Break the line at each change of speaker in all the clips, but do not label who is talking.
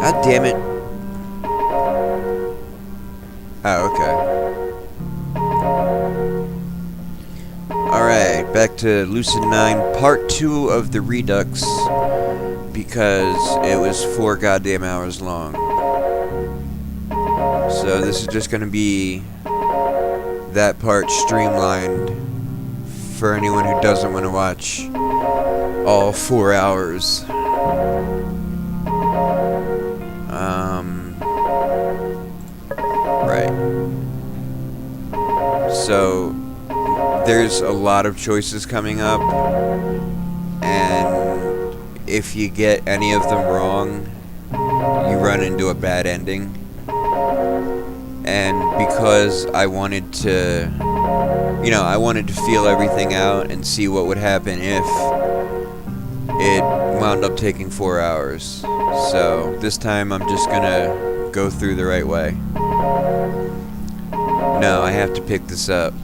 God damn it. Oh, okay. Alright, back to Lucid9, part 2 of the Redux, because it was 4 goddamn hours long. So this is just gonna be that part streamlined for anyone who doesn't want to watch all 4 hours. Right. So there's a lot of choices coming up, and if you get any of them wrong, you run into a bad ending. And because I wanted to, I wanted to feel everything out and see what would happen if it wound up taking 4 hours. So this time I'm just gonna go through the right way. No, I have to pick this up.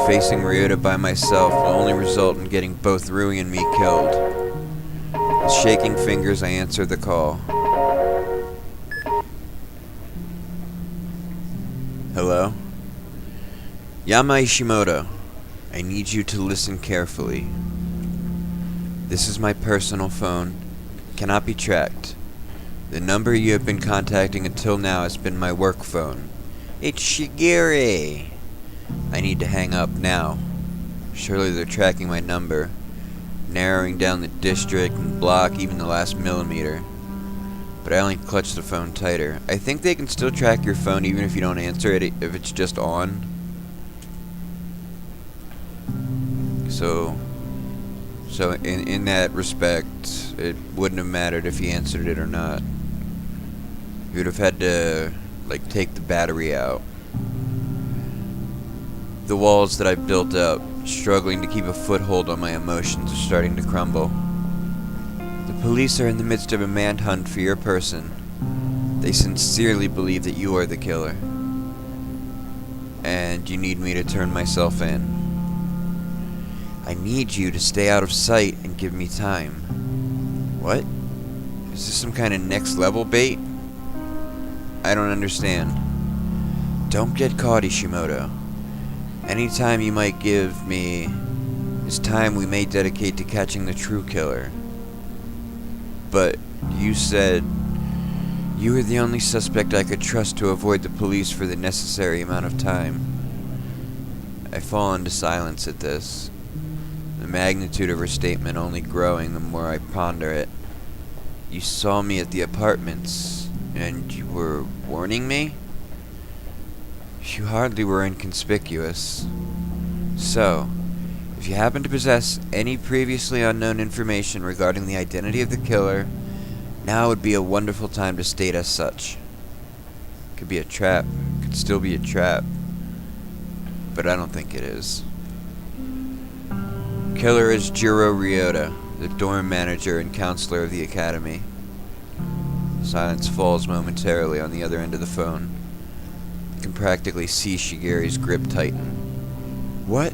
Facing Ryota by myself will only result in getting both Rui and me killed. With shaking fingers, I answer the call. Hello? Yama Ishimoto, I need you to listen carefully. This is my personal phone. It cannot be tracked. The number you have been contacting until now has been my work phone. It's Shigeri. I need to hang up now. Surely they're tracking my number, narrowing down the district and block even the last millimeter. But I only clutch the phone tighter. I think they can still track your phone even if you don't answer it, if it's just on. So in that respect, it wouldn't have mattered if he answered it or not. You would have had to, take the battery out. The walls that I built up, struggling to keep a foothold on my emotions, are starting to crumble. The police are in the midst of a manhunt for your person. They sincerely believe that you are the killer. And you need me to turn myself in. I need you to stay out of sight and give me time. What? Is this some kind of next level bait? I don't understand. Don't get caught, Ishimoto. Any time you might give me is time we may dedicate to catching the true killer. But you said you were the only suspect I could trust to avoid the police for the necessary amount of time. I fall into silence at this, the magnitude of her statement only growing the more I ponder it. You saw me at the apartments, and you were warning me? You hardly were inconspicuous. So, if you happen to possess any previously unknown information regarding the identity of the killer, now would be a wonderful time to state as such. Could be a trap. Could still be a trap. But I don't think it is. Killer is Jiro Ryota, the dorm manager and counselor of the academy. Silence falls momentarily on the other end of the phone. You can practically see Shigeri's grip tighten. What?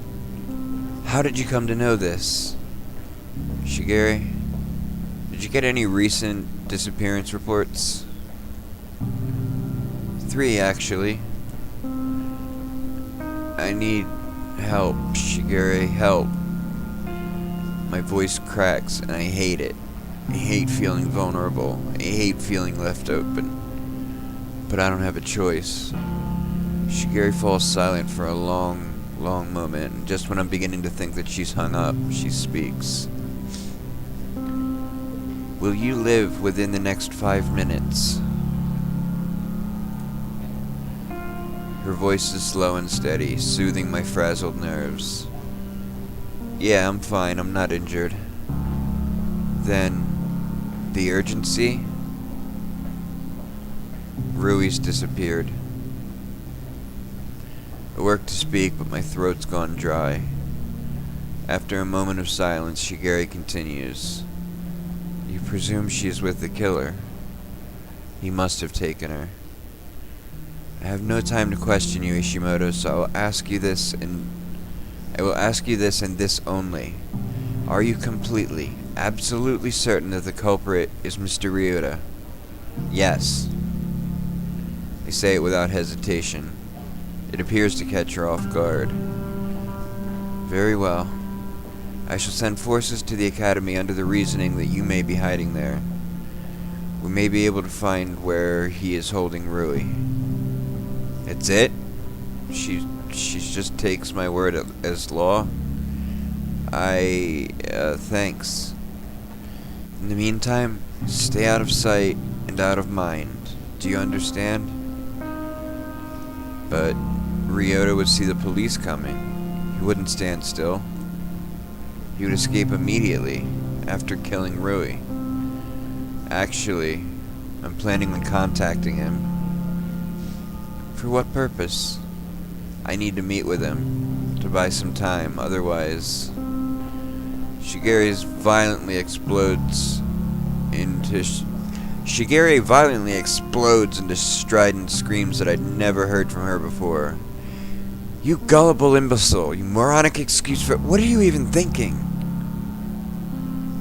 How did you come to know this? Shigeri, did you get any recent disappearance reports? 3, actually. I need help, Shigeri, help. My voice cracks, and I hate it. I hate feeling vulnerable. I hate feeling left open. But I don't have a choice. Shigeri falls silent for a long moment, and just when I'm beginning to think that she's hung up, she speaks. Will you live within the next 5 minutes? Her voice is slow and steady, soothing my frazzled nerves. Yeah, I'm fine. I'm not injured. Then, the urgency? Rui's disappeared. I work to speak, but my throat's gone dry. After a moment of silence, Shigeri continues. You presume she is with the killer. He must have taken her. I have no time to question you, Ishimoto, so I will ask you this and this only. Are you completely, absolutely certain that the culprit is Mr. Ryota? Yes. I say it without hesitation. It appears to catch her off guard. Very well. I shall send forces to the academy under the reasoning that you may be hiding there. We may be able to find where he is holding Rui. That's it? She just takes my word as law? Thanks. In the meantime, stay out of sight and out of mind. Do you understand? But Ryota would see the police coming. He wouldn't stand still. He would escape immediately after killing Rui. Actually, I'm planning on contacting him. For what purpose? I need to meet with him to buy some time, otherwise Shigeri violently explodes into strident screams that I'd never heard from her before. You gullible imbecile, you moronic excuse for... What are you even thinking?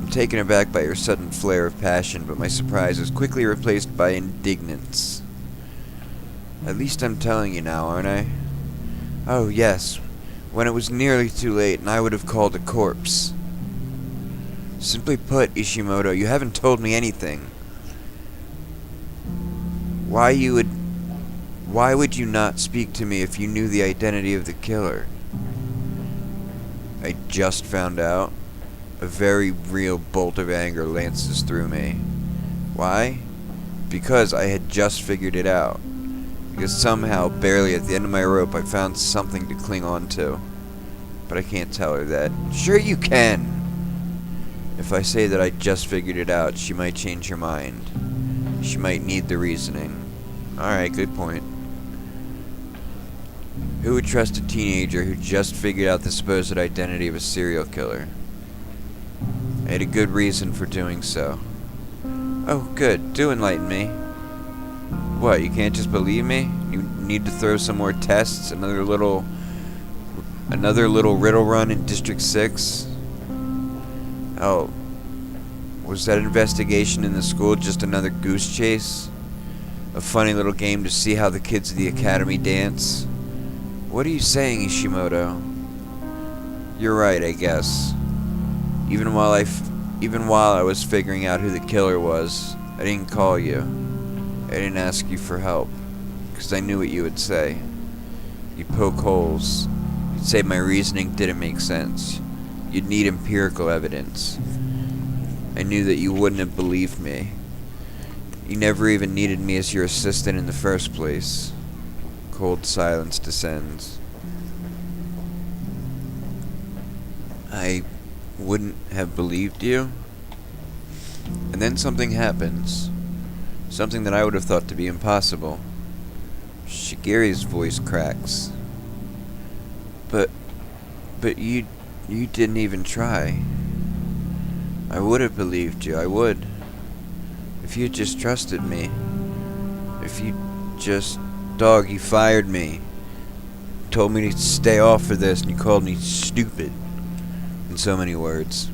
I'm taken aback by her sudden flare of passion, but my surprise is quickly replaced by indignance. At least I'm telling you now, aren't I? Oh, yes. When it was nearly too late, and I would have called a corpse. Simply put, Ishimoto, you haven't told me anything. Why would you not speak to me if you knew the identity of the killer? I just found out. A very real bolt of anger lances through me. Why? Because I had just figured it out. Because somehow, barely at the end of my rope, I found something to cling on to. But I can't tell her that. Sure you can! If I say that I just figured it out, she might change her mind. She might need the reasoning. Alright, good point. Who would trust a teenager who just figured out the supposed identity of a serial killer? I had a good reason for doing so. Oh, good. Do enlighten me. What, you can't just believe me? You need to throw some more tests? Another little riddle run in District 6? Oh. Was that investigation in the school just another goose chase? A funny little game to see how the kids of the academy dance? What are you saying, Ishimoto? You're right, I guess. Even while I was figuring out who the killer was, I didn't call you. I didn't ask you for help, because I knew what you would say. You'd poke holes. You'd say my reasoning didn't make sense. You'd need empirical evidence. I knew that you wouldn't have believed me. You never even needed me as your assistant in the first place. Cold silence descends. I wouldn't have believed you? And then something happens. Something that I would have thought to be impossible. Shigeri's voice cracks. But you didn't even try. I would have believed you, I would. If you just trusted me. If you just... Dog, you fired me. Told me to stay off for this, and you called me stupid. In so many words.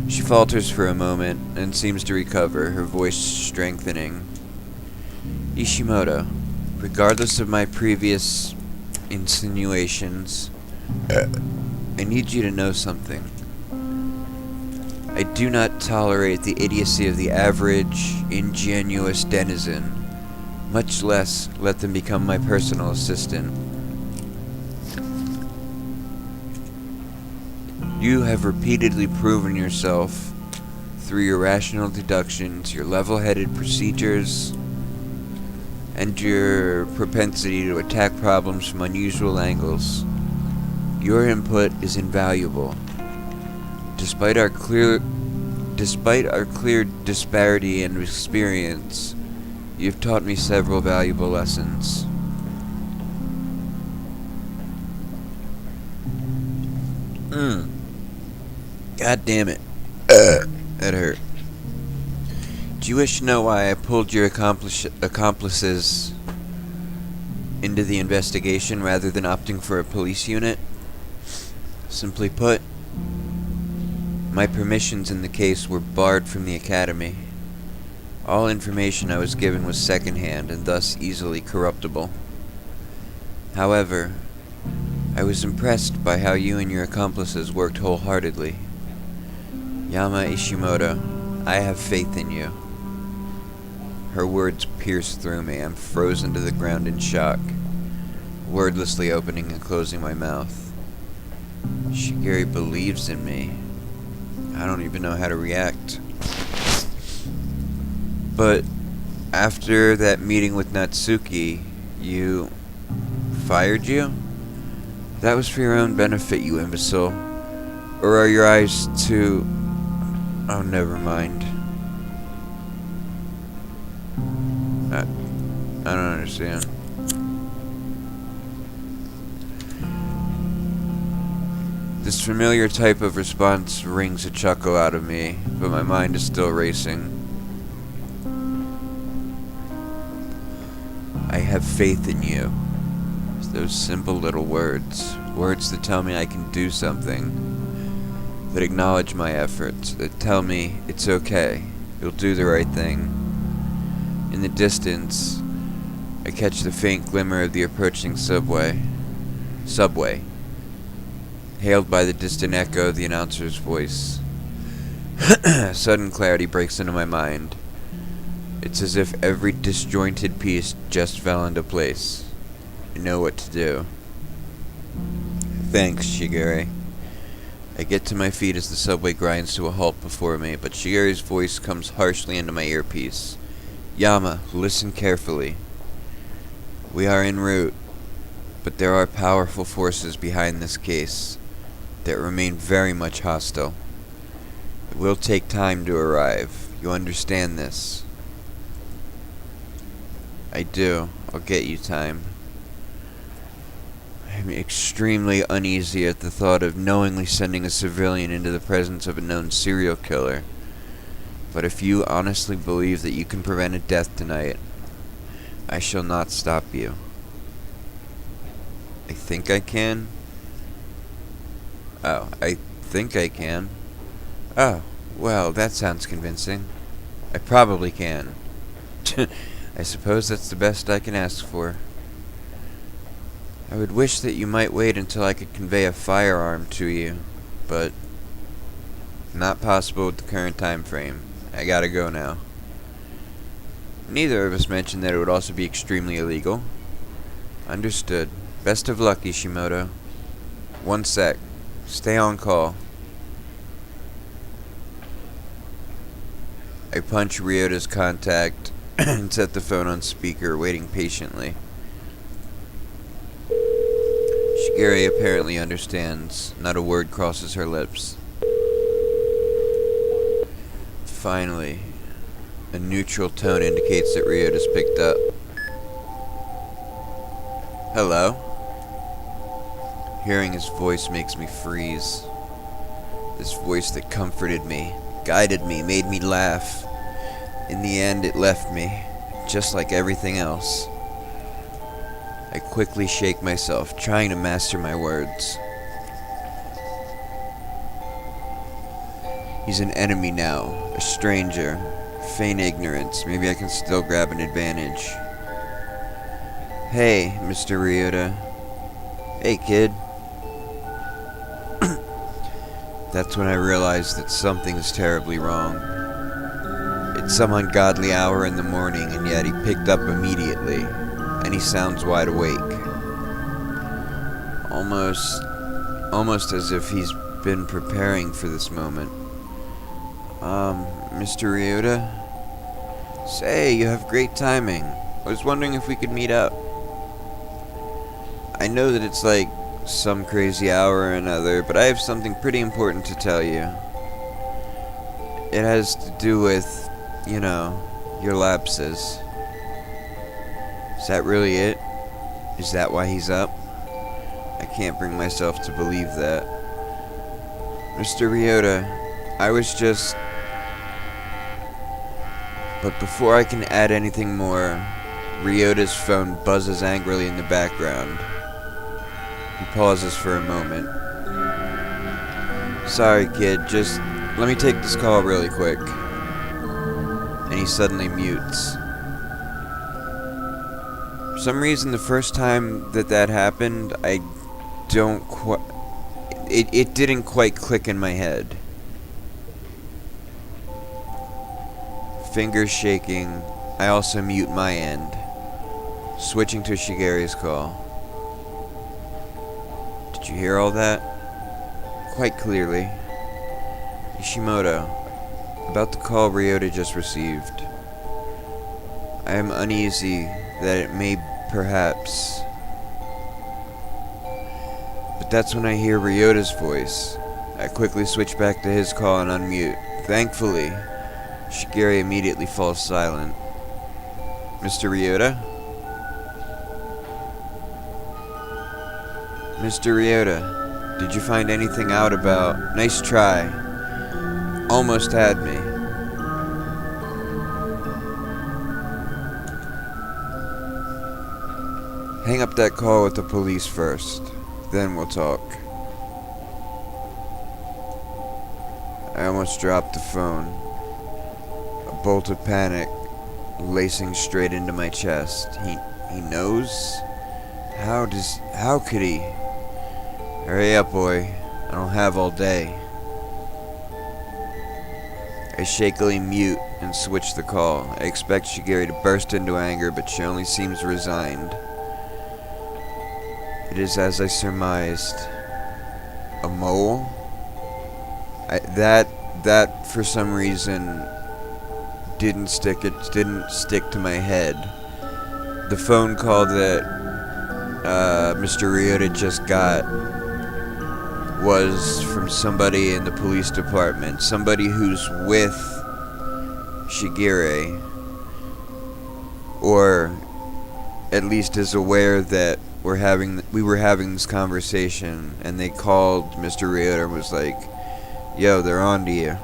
She falters for a moment, and seems to recover, her voice strengthening. Ishimoto, regardless of my previous insinuations, I need you to know something. I do not tolerate the idiocy of the average, ingenuous denizen, much less let them become my personal assistant. You have repeatedly proven yourself through your rational deductions, your level-headed procedures, and your propensity to attack problems from unusual angles. Your input is invaluable. Despite our clear disparity in experience, you've taught me several valuable lessons. God damn it. That hurt. Do you wish to know why I pulled your accomplices into the investigation rather than opting for a police unit? Simply put, My permissions in the case were barred from the Academy. All information I was given was secondhand and thus easily corruptible. However, I was impressed by how you and your accomplices worked wholeheartedly. Yama Ishimoto, I have faith in you. Her words pierced through me. I'm frozen to the ground in shock, wordlessly opening and closing my mouth. Shigeri believes in me. I don't even know how to react. But after that meeting with Natsuki, you fired you? That was for your own benefit, you imbecile. Or are your eyes too... Oh, never mind. I don't understand. This familiar type of response wrings a chuckle out of me, but my mind is still racing. I have faith in you. Those simple little words. Words that tell me I can do something. That acknowledge my efforts. That tell me it's okay. You'll do the right thing. In the distance, I catch the faint glimmer of the approaching subway. Hailed by the distant echo of the announcer's voice. Sudden clarity breaks into my mind. It's as if every disjointed piece just fell into place. I know what to do. Thanks, Shigeri. I get to my feet as the subway grinds to a halt before me, but Shigeri's voice comes harshly into my earpiece. Yama, listen carefully. We are en route, but there are powerful forces behind this case that remain very much hostile. It will take time to arrive. You understand this? I do. I'll get you time. I'm extremely uneasy at the thought of knowingly sending a civilian into the presence of a known serial killer. But if you honestly believe that you can prevent a death tonight, I shall not stop you. I think I can? Oh, I think I can. Oh, well, that sounds convincing. I probably can. I suppose that's the best I can ask for. I would wish that you might wait until I could convey a firearm to you, but not possible with the current time frame. I gotta go now. Neither of us mentioned that it would also be extremely illegal. Understood. Best of luck, Ishimoto. One sec. Stay on call. I punch Ryota's contact and set the phone on speaker, waiting patiently. Shigeri apparently understands. Not a word crosses her lips. Finally, a neutral tone indicates that Ryota's picked up. Hello? Hearing his voice makes me freeze. This voice that comforted me, guided me, made me laugh. In the end, it left me, just like everything else. I quickly shake myself, trying to master my words. He's an enemy now, a stranger. Feign ignorance. Maybe I can still grab an advantage. Hey, Mr. Ryota. Hey, kid. That's when I realized that something's terribly wrong. It's some ungodly hour in the morning, and yet he picked up immediately, and he sounds wide awake. Almost as if he's been preparing for this moment. Mr. Ryota? Say, you have great timing. I was wondering if we could meet up. I know that it's like some crazy hour or another, but I have something pretty important to tell you. It has to do with, you know, your lapses. Is that really it? Is that why he's up? I can't bring myself to believe that. Mr. Ryota, I was just... But before I can add anything more, Ryota's phone buzzes angrily in the background. He pauses for a moment. Sorry, kid, just Let me take this call really quick. And he suddenly mutes. For some reason, the first time that happened, I don't quite... It didn't quite click in my head. Fingers shaking. I also mute my end. Switching to Shigeru's call. Did you hear all that? Quite clearly. Ishimoto, about the call Ryota just received. I am uneasy that it may perhaps... But that's when I hear Ryota's voice. I quickly switch back to his call and unmute. Thankfully, Shigeru immediately falls silent. Mr. Ryota? Mr. Ryota, did you find anything out about... Nice try. Almost had me. Hang up that call with the police first. Then we'll talk. I almost dropped the phone. A bolt of panic lacing straight into my chest. He knows? How could he? Hurry up, boy. I don't have all day. I shakily mute and switch the call. I expect Shigeru to burst into anger, but she only seems resigned. It is as I surmised. A mole? That for some reason didn't stick to my head. The phone call that Mr. Ryota just got was from somebody in the police department. Somebody who's with Shigeru, or at least is aware that we were having this conversation, and they called Mr. Ryota and was like, yo, they're on to you.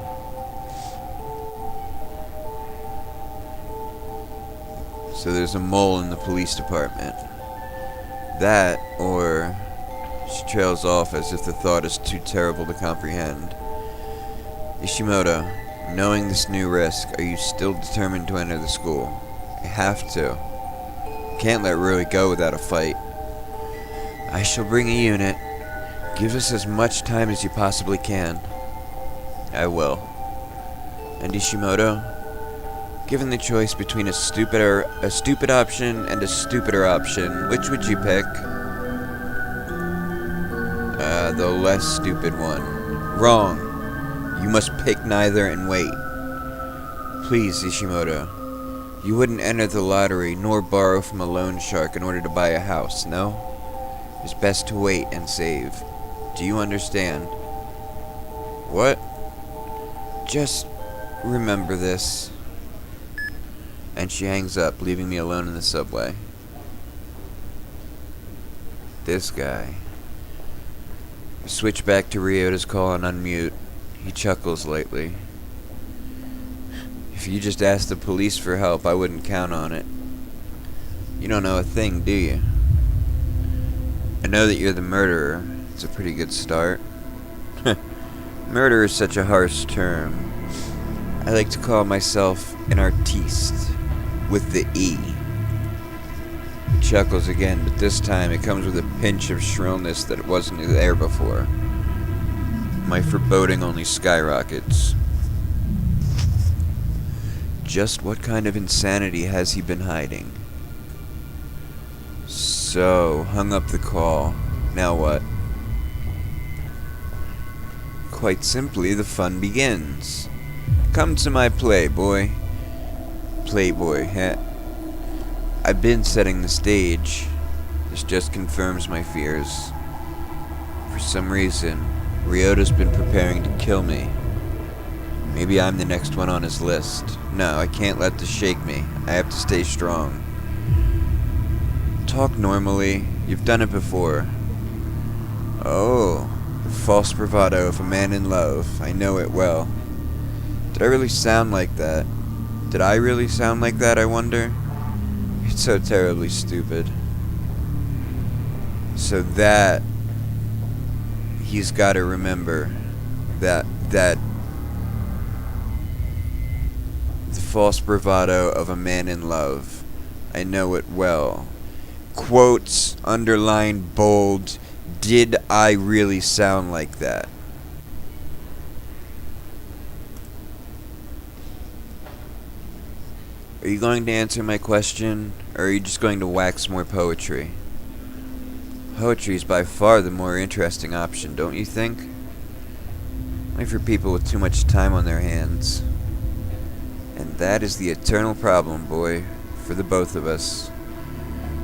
So there's a mole in the police department. That, or she trails off as if the thought is too terrible to comprehend. Ishimoto, knowing this new risk, are you still determined to enter the school? I have to. Can't let Rui go without a fight. I shall bring a unit. Give us as much time as you possibly can. I will. And Ishimoto, given the choice between a stupid option and a stupider option, which would you pick? The less stupid one. Wrong. You must pick neither and wait. Please, Ishimoto. You wouldn't enter the lottery nor borrow from a loan shark in order to buy a house, no? It's best to wait and save. Do you understand? What? Just remember this. And she hangs up, leaving me alone in the subway. This guy. I switch back to Ryota's call and unmute. He chuckles lightly. If you just asked the police for help, I wouldn't count on it. You don't know a thing, do you? I know that you're the murderer. It's a pretty good start. Murder is such a harsh term. I like to call myself an artiste, with the E. He chuckles again, but this time it comes with a pinch of shrillness that wasn't there before. My foreboding only skyrockets. Just what kind of insanity has he been hiding? So, hung up the call. Now what? Quite simply, the fun begins. Come to my Playboy. Playboy, heh. I've been setting the stage. This just confirms my fears. For some reason, Ryota's been preparing to kill me. Maybe I'm the next one on his list. No, I can't let this shake me. I have to stay strong. Talk normally. You've done it before. Oh, the false bravado of a man in love. I know it well. Did I really sound like that? Did I really sound like that, I wonder? It's so terribly stupid. So that... he's got to remember that false bravado of a man in love. I know it well. Quotes, underlined, bold. Did I really sound like that? Are you going to answer my question, or are you just going to wax more poetry? Poetry is by far the more interesting option, don't you think? Only for people with too much time on their hands. And that is the eternal problem, boy, for the both of us.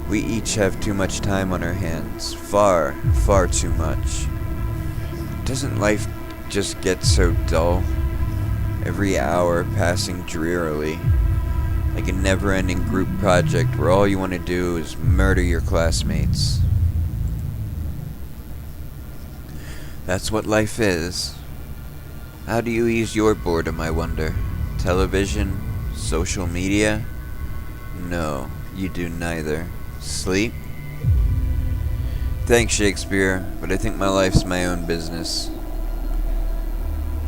We each have too much time on our hands. Far, far too much. Doesn't life just get so dull? Every hour passing drearily, like a never-ending group project where all you want to do is murder your classmates. That's what life is. How do you ease your boredom, I wonder? Television? Social media? No, you do neither. Sleep? Thanks, Shakespeare, but I think my life's my own business.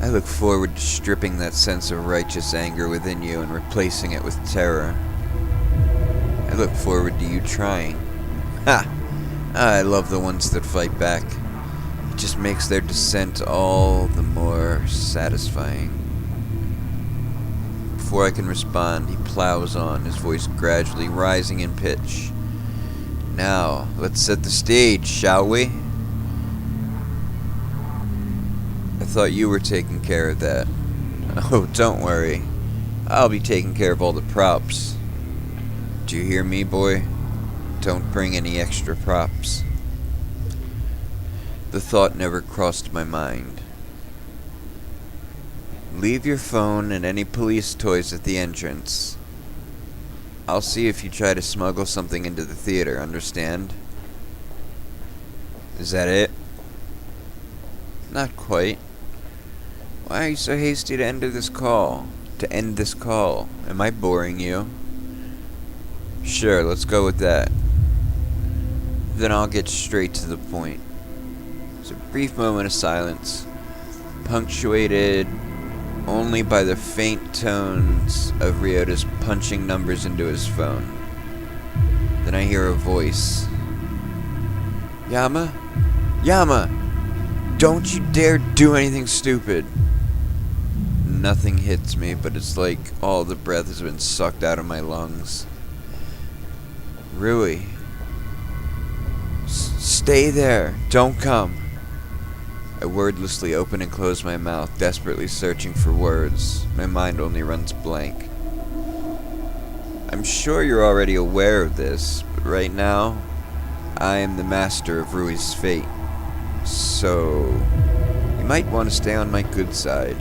I look forward to stripping that sense of righteous anger within you and replacing it with terror. I look forward to you trying. Ha! I love the ones that fight back. It just makes their descent all the more satisfying. Before I can respond, he plows on, his voice gradually rising in pitch. Now, let's set the stage, shall we? I thought you were taking care of that. Oh, don't worry. I'll be taking care of all the props. Do you hear me, boy? Don't bring any extra props. The thought never crossed my mind. Leave your phone and any police toys at the entrance. I'll see if you try to smuggle something into the theater, understand? Is that it? Not quite. Why are you so hasty to end this call? Am I boring you? Sure, let's go with that. Then I'll get straight to the point. There's a brief moment of silence, punctuated only by the faint tones of Ryota's punching numbers into his phone. Then I hear a voice. Yama? Yama! Don't you dare do anything stupid! Nothing hits me, but it's like all the breath has been sucked out of my lungs. Rui. Stay there! Don't come! I wordlessly open and close my mouth, desperately searching for words. My mind only runs blank. I'm sure you're already aware of this, but right now, I am the master of Rui's fate. So, you might want to stay on my good side.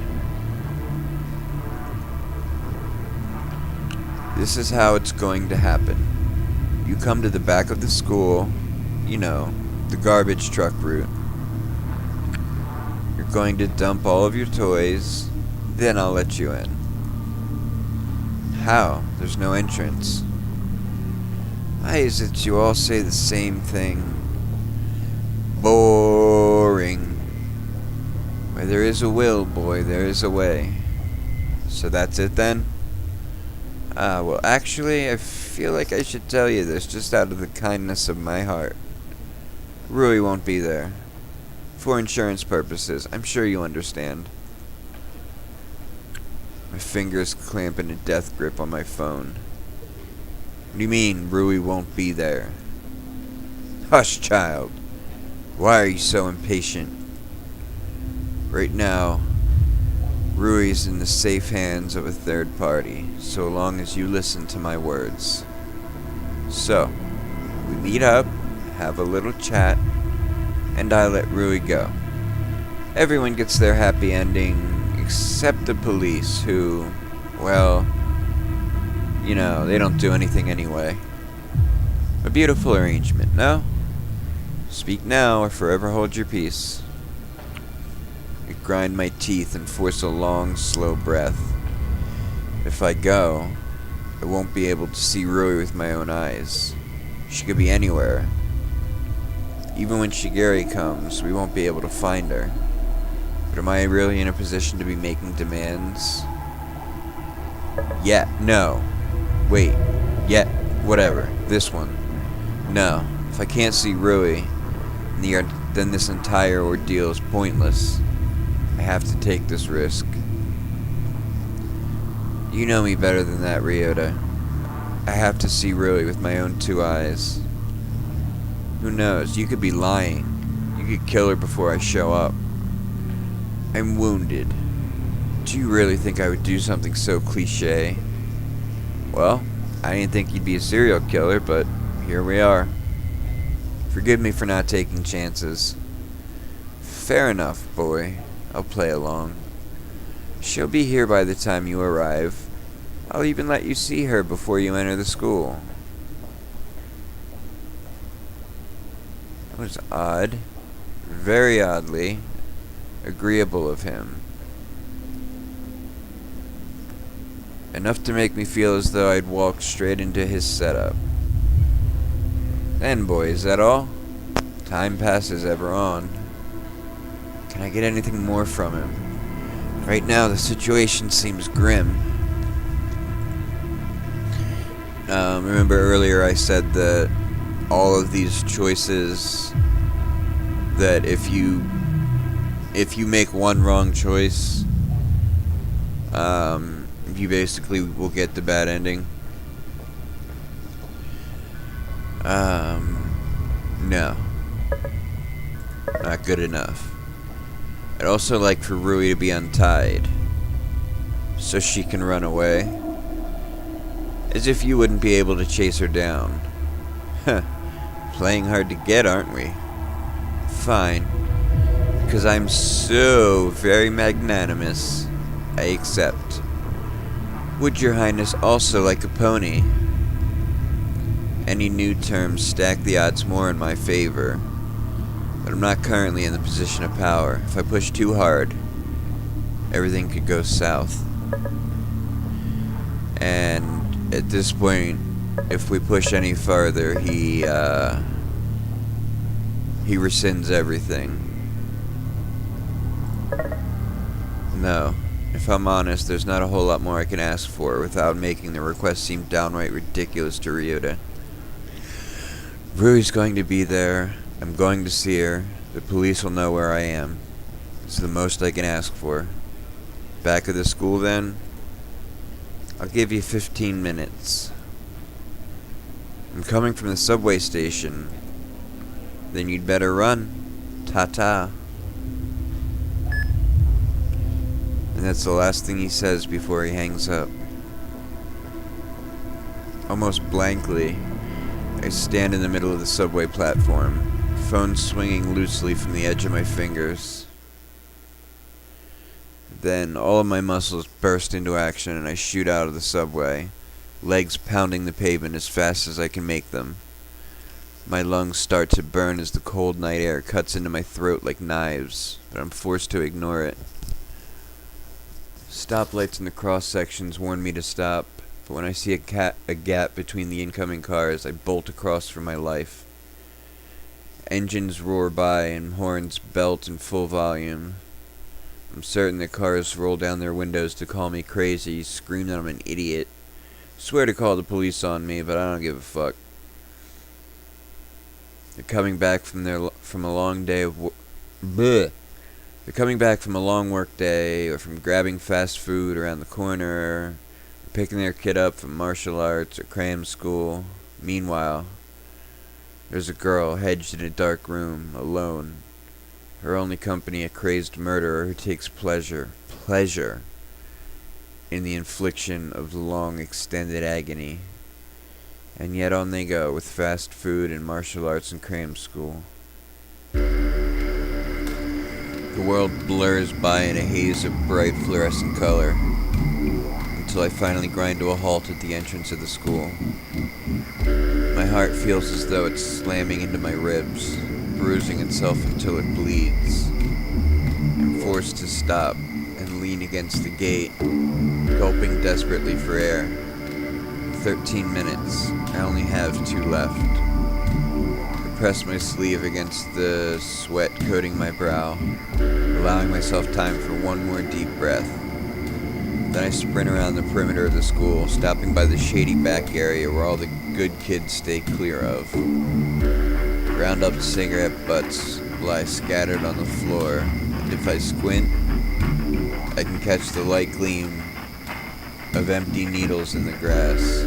This is how it's going to happen. You come to the back of the school, you know, the garbage truck route. Going to dump all of your toys, then I'll let you in. How? There's no entrance. Why is it you all say the same thing? Boring. Where there is a will, boy, there is a way. So that's it then? Well, actually, I feel like I should tell you this just out of the kindness of my heart. Rui won't be there. For insurance purposes, I'm sure you understand. My fingers clamp in a death grip on my phone. What do you mean, Rui won't be there? Hush, child. Why are you so impatient? Right now, Rui is in the safe hands of a third party, so long as you listen to my words. So, we meet up, have a little chat, and I let Rui go. Everyone gets their happy ending, except the police, who, well, you know, they don't do anything anyway. A beautiful arrangement, no? Speak now or forever hold your peace. I grind my teeth and force a long, slow breath. If I go, I won't be able to see Rui with my own eyes. She could be anywhere. Even when Shigeri comes, we won't be able to find her. But am I really in a position to be making demands? Yeah, no. Wait. Yeah, whatever. This one. No. If I can't see Rui, then this entire ordeal is pointless. I have to take this risk. You know me better than that, Ryota. I have to see Rui with my own two eyes. Who knows? You could be lying. You could kill her before I show up. I'm wounded. Do you really think I would do something so cliché? Well, I didn't think you'd be a serial killer, but here we are. Forgive me for not taking chances. Fair enough, boy. I'll play along. She'll be here by the time you arrive. I'll even let you see her before you enter the school. That was odd. Very oddly agreeable of him. Enough to make me feel as though I'd walked straight into his setup. Then, boy, is that all? Time passes ever on. Can I get anything more from him? Right now, the situation seems grim. Remember earlier I said that all of these choices, that if you make one wrong choice, you basically will get the bad ending. No. Not good enough. I'd also like for Rui to be untied, so she can run away. As if you wouldn't be able to chase her down. Huh. Playing hard to get, aren't we? Fine. Because I'm so very magnanimous, I accept. Would your highness also like a pony? Any new terms stack the odds more in my favor. But I'm not currently in the position of power. If I push too hard, everything could go south. And at this point, if we push any further, he rescinds everything. No. If I'm honest, there's not a whole lot more I can ask for without making the request seem downright ridiculous to Ryota. Rui's going to be there. I'm going to see her. The police will know where I am. It's the most I can ask for. Back at the school, then? I'll give you 15 minutes. I'm coming from the subway station. Then you'd better run. Ta-ta. And that's the last thing he says before he hangs up. Almost blankly, I stand in the middle of the subway platform, phone swinging loosely from the edge of my fingers. Then all of my muscles burst into action and I shoot out of the subway, legs pounding the pavement as fast as I can make them. My lungs start to burn as the cold night air cuts into my throat like knives, but I'm forced to ignore it. Stoplights in the cross sections warn me to stop, but when I see a gap between the incoming cars, I bolt across for my life. Engines roar by and horns belt in full volume. I'm certain the cars roll down their windows to call me crazy, scream that I'm an idiot, swear to call the police on me, but I don't give a fuck. They're coming back from a long day of They're coming back from a long work day, or from grabbing fast food around the corner, or picking their kid up from martial arts or cram school. Meanwhile, there's a girl hedged in a dark room, alone. Her only company a crazed murderer who takes pleasure in the infliction of long extended agony. And yet on they go with fast food and martial arts and cram school. The world blurs by in a haze of bright fluorescent color, until I finally grind to a halt at the entrance of the school. My heart feels as though it's slamming into my ribs, bruising itself until it bleeds. I'm forced to stop and lean against the gate, gulping desperately for air. 13 minutes. I only have 2 left. I press my sleeve against the sweat coating my brow, allowing myself time for one more deep breath. Then I sprint around the perimeter of the school, stopping by the shady back area where all the good kids stay clear of. Round up cigarette butts lie scattered on the floor, and if I squint, I can catch the light gleam of empty needles in the grass.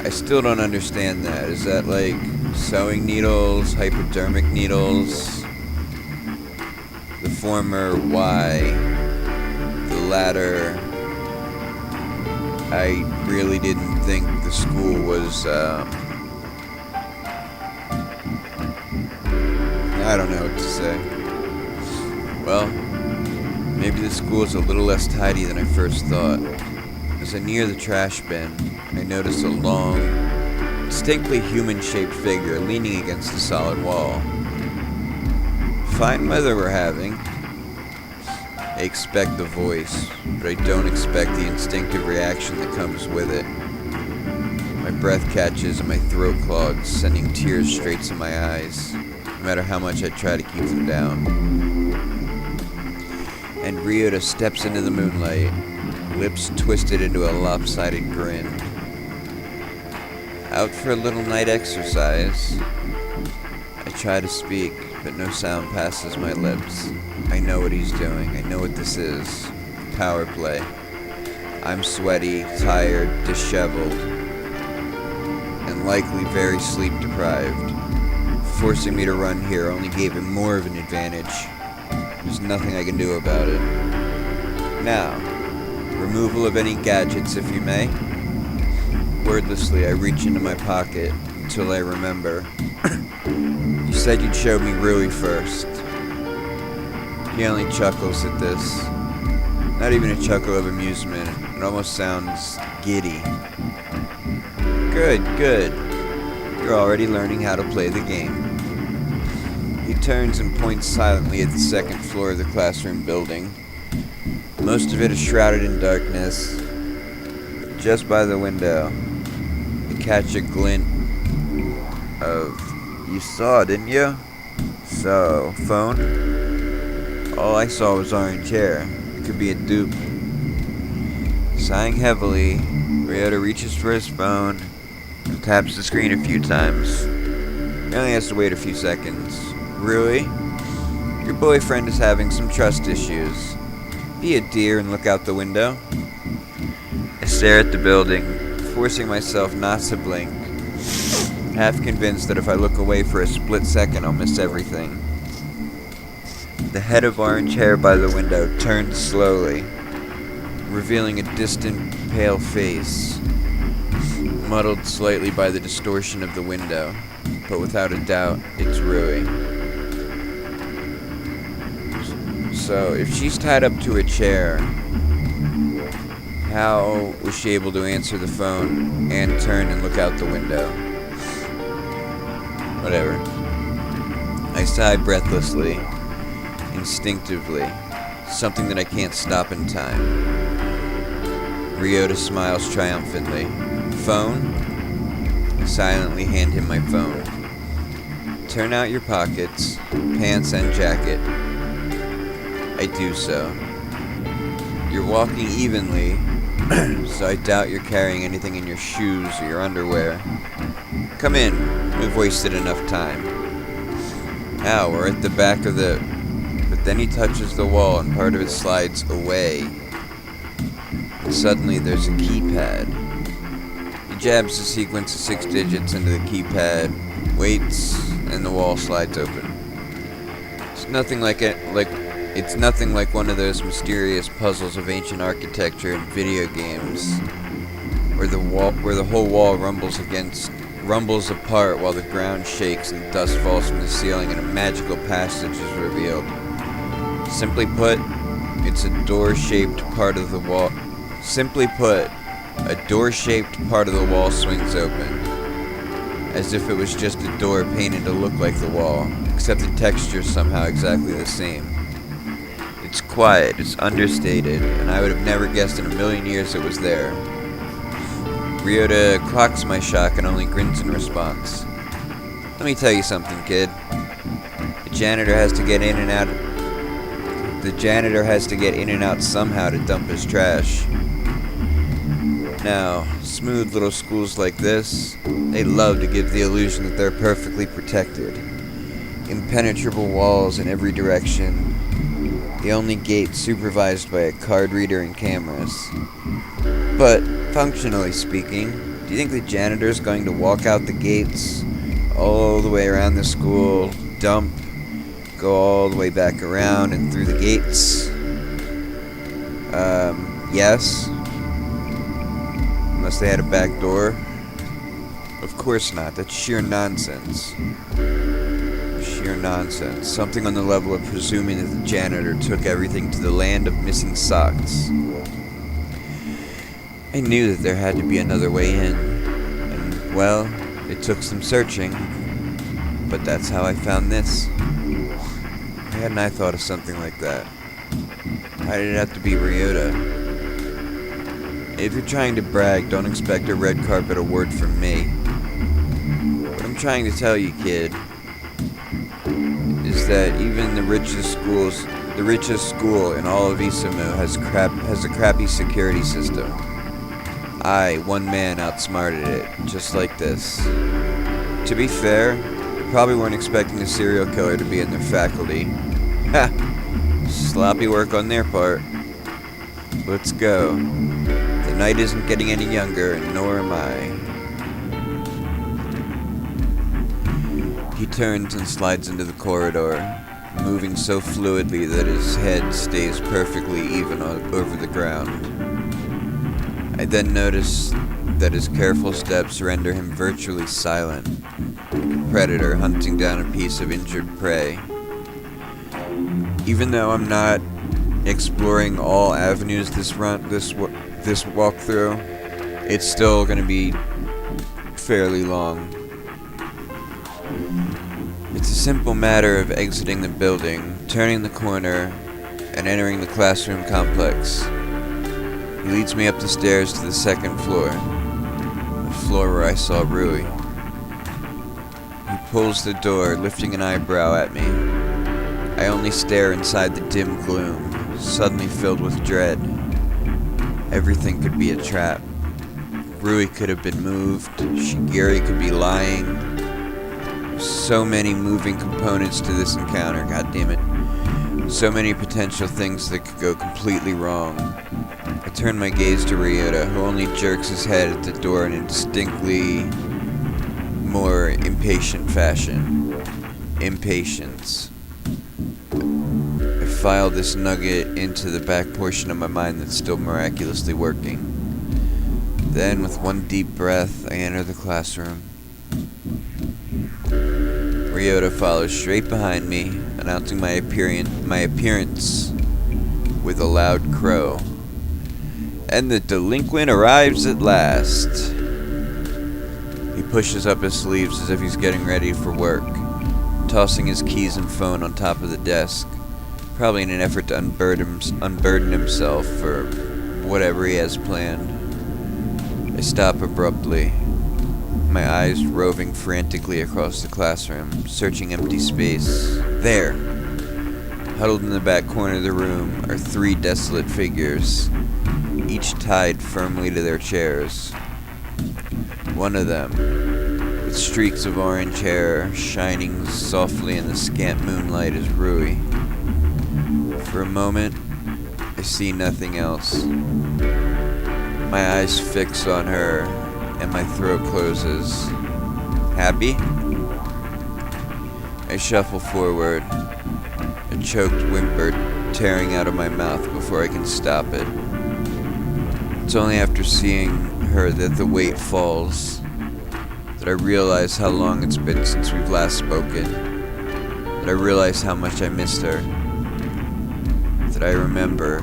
I still don't understand that. Is that like sewing needles, hypodermic needles? The former, why? The latter, I really didn't think the school was, I don't know what to say. Well, maybe the school is a little less tidy than I first thought. As I near the trash bin, I notice a long, distinctly human-shaped figure leaning against the solid wall. Fine weather we're having. I expect the voice, but I don't expect the instinctive reaction that comes with it. My breath catches and my throat clogs, sending tears straight to my eyes, no matter how much I try to keep them down. And Ryota steps into the moonlight, lips twisted into a lopsided grin. Out for a little night exercise. I try to speak, but no sound passes my lips. I know what he's doing. I know what this is. Power play. I'm sweaty, tired, disheveled, and likely very sleep deprived. Forcing me to run here only gave him more of an advantage. There's nothing I can do about it. Now, removal of any gadgets, if you may. Wordlessly, I reach into my pocket until I remember. You said you'd show me Rui first. He only chuckles at this. Not even a chuckle of amusement. It almost sounds giddy. Good, good. You're already learning how to play the game. He turns and points silently at the second floor of the classroom building. Most of it is shrouded in darkness. Just by the window, I catch a glint of... You saw, didn't you? So, phone? All I saw was orange hair. It could be a dupe. Sighing heavily, Ryota reaches for his phone and taps the screen a few times. He only has to wait a few seconds. Rui, your boyfriend is having some trust issues. Be a dear and look out the window. I stare at the building, forcing myself not to blink, half convinced that if I look away for a split second, I'll miss everything. The head of orange hair by the window turns slowly, revealing a distant, pale face, muddled slightly by the distortion of the window, but without a doubt, it's Rui. So, if she's tied up to a chair, how was she able to answer the phone and turn and look out the window? Whatever. I sigh breathlessly, instinctively, something that I can't stop in time. Ryota smiles triumphantly. Phone? I silently hand him my phone. Turn out your pockets, pants and jacket. I do so. You're walking evenly, so I doubt you're carrying anything in your shoes or your underwear. Come in. We've wasted enough time. Now we're at the back of the... But then he touches the wall and part of it slides away. And suddenly there's a keypad. He jabs a sequence of 6 digits into the keypad, waits, and the wall slides open. It's nothing like one of those mysterious puzzles of ancient architecture in video games, where the whole wall rumbles apart while the ground shakes and dust falls from the ceiling and a magical passage is revealed. Simply put, it's a door-shaped part of the wall. Simply put, a door-shaped part of the wall swings open, as if it was just a door painted to look like the wall, except the texture is somehow exactly the same. It's quiet, it's understated, and I would have never guessed in a million years it was there. Ryota clocks my shock and only grins in response. Let me tell you something, kid. The janitor has to get in and out. The janitor has to get in and out somehow to dump his trash. Now, smooth little schools like this, they love to give the illusion that they're perfectly protected. Impenetrable walls in every direction. The only gate supervised by a card reader and cameras. But, functionally speaking, do you think the janitor's going to walk out the gates, all the way around the school, dump, go all the way back around and through the gates? Yes. Unless they had a back door. Of course not. That's sheer nonsense. Sheer nonsense. Something on the level of presuming that the janitor took everything to the land of missing socks. I knew that there had to be another way in. And, well, it took some searching. But that's how I found this. Why hadn't I thought of something like that? Why did it have to be Ryota? If you're trying to brag, don't expect a red carpet award from me. What I'm trying to tell you, kid, is that even the richest school in all of Isamu has a crappy security system. I, one man, outsmarted it, just like this. To be fair, they probably weren't expecting a serial killer to be in their faculty. Ha! Sloppy work on their part. Let's go. The night isn't getting any younger, and nor am I. He turns and slides into the corridor, moving so fluidly that his head stays perfectly even over the ground. I then notice that his careful steps render him virtually silent, like a predator hunting down a piece of injured prey. Even though I'm not exploring all avenues this walkthrough, it's still going to be fairly long. It's a simple matter of exiting the building, turning the corner, and entering the classroom complex. He leads me up the stairs to the second floor, the floor where I saw Rui. He pulls the door, lifting an eyebrow at me. I only stare inside the dim gloom, suddenly filled with dread. Everything could be a trap. Rui could have been moved. Shigiri could be lying. So many moving components to this encounter, goddammit. So many potential things that could go completely wrong. I turn my gaze to Ryota, who only jerks his head at the door in a distinctly more impatient fashion. Impatience. I file this nugget into the back portion of my mind that's still miraculously working. Then, with one deep breath, I enter the classroom. Ryota follows straight behind me, announcing my appearance with a loud crow. And the delinquent arrives at last. He pushes up his sleeves as if he's getting ready for work, tossing his keys and phone on top of the desk, probably in an effort to unburden himself for whatever he has planned. I stop abruptly, my eyes roving frantically across the classroom, searching empty space. There, huddled in the back corner of the room, are three desolate figures, each tied firmly to their chairs. One of them, with streaks of orange hair shining softly in the scant moonlight, is Rui. For a moment, I see nothing else. My eyes fix on her, and my throat closes. Happy? I shuffle forward, a choked whimper tearing out of my mouth before I can stop it. It's only after seeing her that the weight falls, that I realize how long it's been since we've last spoken, that I realize how much I missed her, that I remember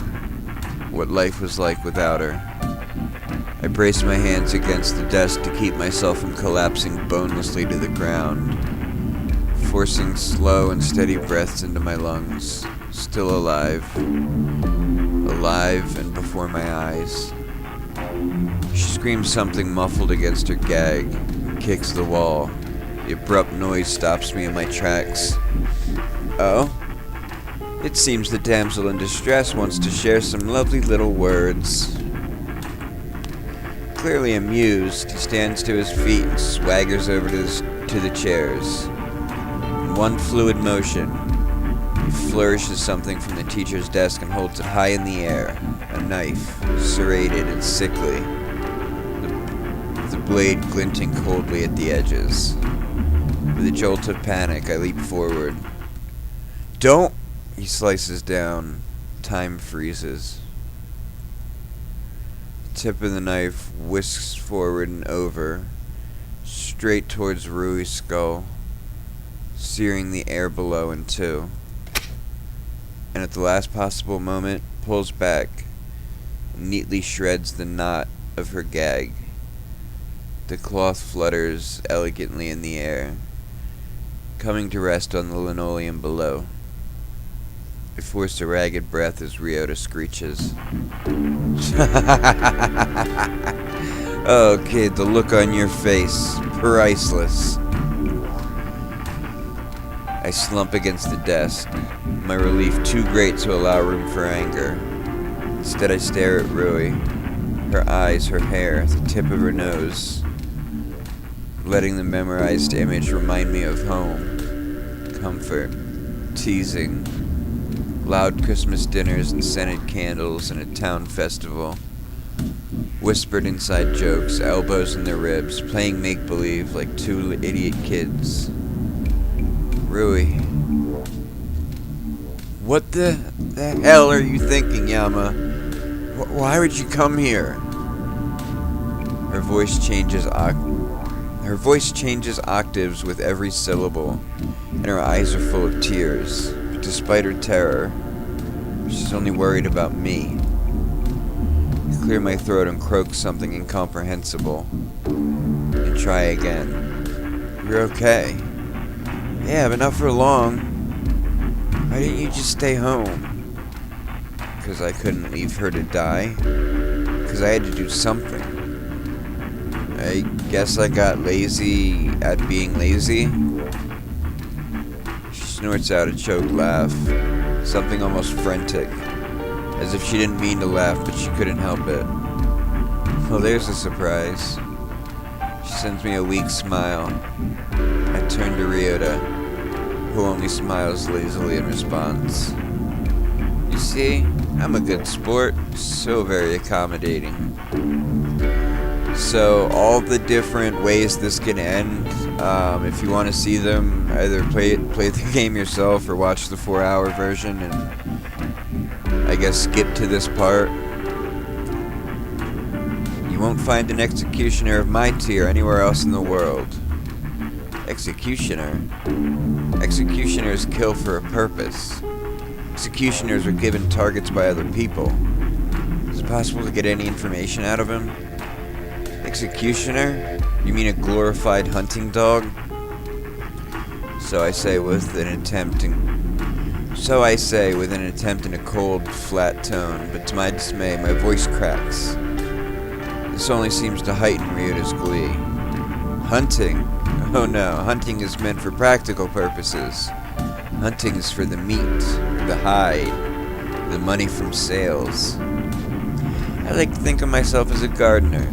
what life was like without her. I brace my hands against the desk to keep myself from collapsing bonelessly to the ground, forcing slow and steady breaths into my lungs, still alive. Alive and before my eyes. She screams something muffled against her gag and kicks the wall. The abrupt noise stops me in my tracks. Oh? It seems the damsel in distress wants to share some lovely little words. Clearly amused, he stands to his feet and swaggers over to the chairs. In one fluid motion, he flourishes something from the teacher's desk and holds it high in the air. A knife, serrated and sickly, the blade glinting coldly at the edges. With a jolt of panic, I leap forward. Don't! He slices down. Time freezes. The tip of the knife whisks forward and over, straight towards Rui's skull, searing the air below in two. And at the last possible moment, pulls back and neatly shreds the knot of her gag. The cloth flutters elegantly in the air, coming to rest on the linoleum below. I force a ragged breath as Ryota screeches. Oh, kid, the look on your face. Priceless. I slump against the desk, my relief too great to allow room for anger. Instead, I stare at Rui, her eyes, her hair, the tip of her nose, letting the memorized image remind me of home, comfort, teasing, loud Christmas dinners and scented candles and a town festival, whispered inside jokes, elbows in their ribs, playing make-believe like two idiot kids. Rui. What the hell are you thinking, Yama? Why would you come here? Her voice changes octaves with every syllable, and her eyes are full of tears. But despite her terror, she's only worried about me. I clear my throat and croak something incomprehensible, and try again. You're okay. Yeah, but not for long. Why didn't you just stay home? Because I couldn't leave her to die. Because I had to do something. I guess I got lazy at being lazy. She snorts out a choked laugh, something almost frantic, as if she didn't mean to laugh, but she couldn't help it. Well, there's a surprise. She sends me a weak smile. I turn to Ryota, who only smiles lazily in response. You see, I'm a good sport, so very accommodating. So, all the different ways this can end, if you want to see them, either play the game yourself or watch the 4-hour version and, I guess, skip to this part. You won't find an executioner of my tier anywhere else in the world. Executioner? Executioners kill for a purpose. Executioners are given targets by other people. Is it possible to get any information out of him? Executioner? You mean a glorified hunting dog? So I say with an attempt in a cold, flat tone, but to my dismay, my voice cracks. This only seems to heighten Ryota's glee. Hunting? Oh no, hunting is meant for practical purposes. Hunting is for the meat, the hide, the money from sales. I like to think of myself as a gardener,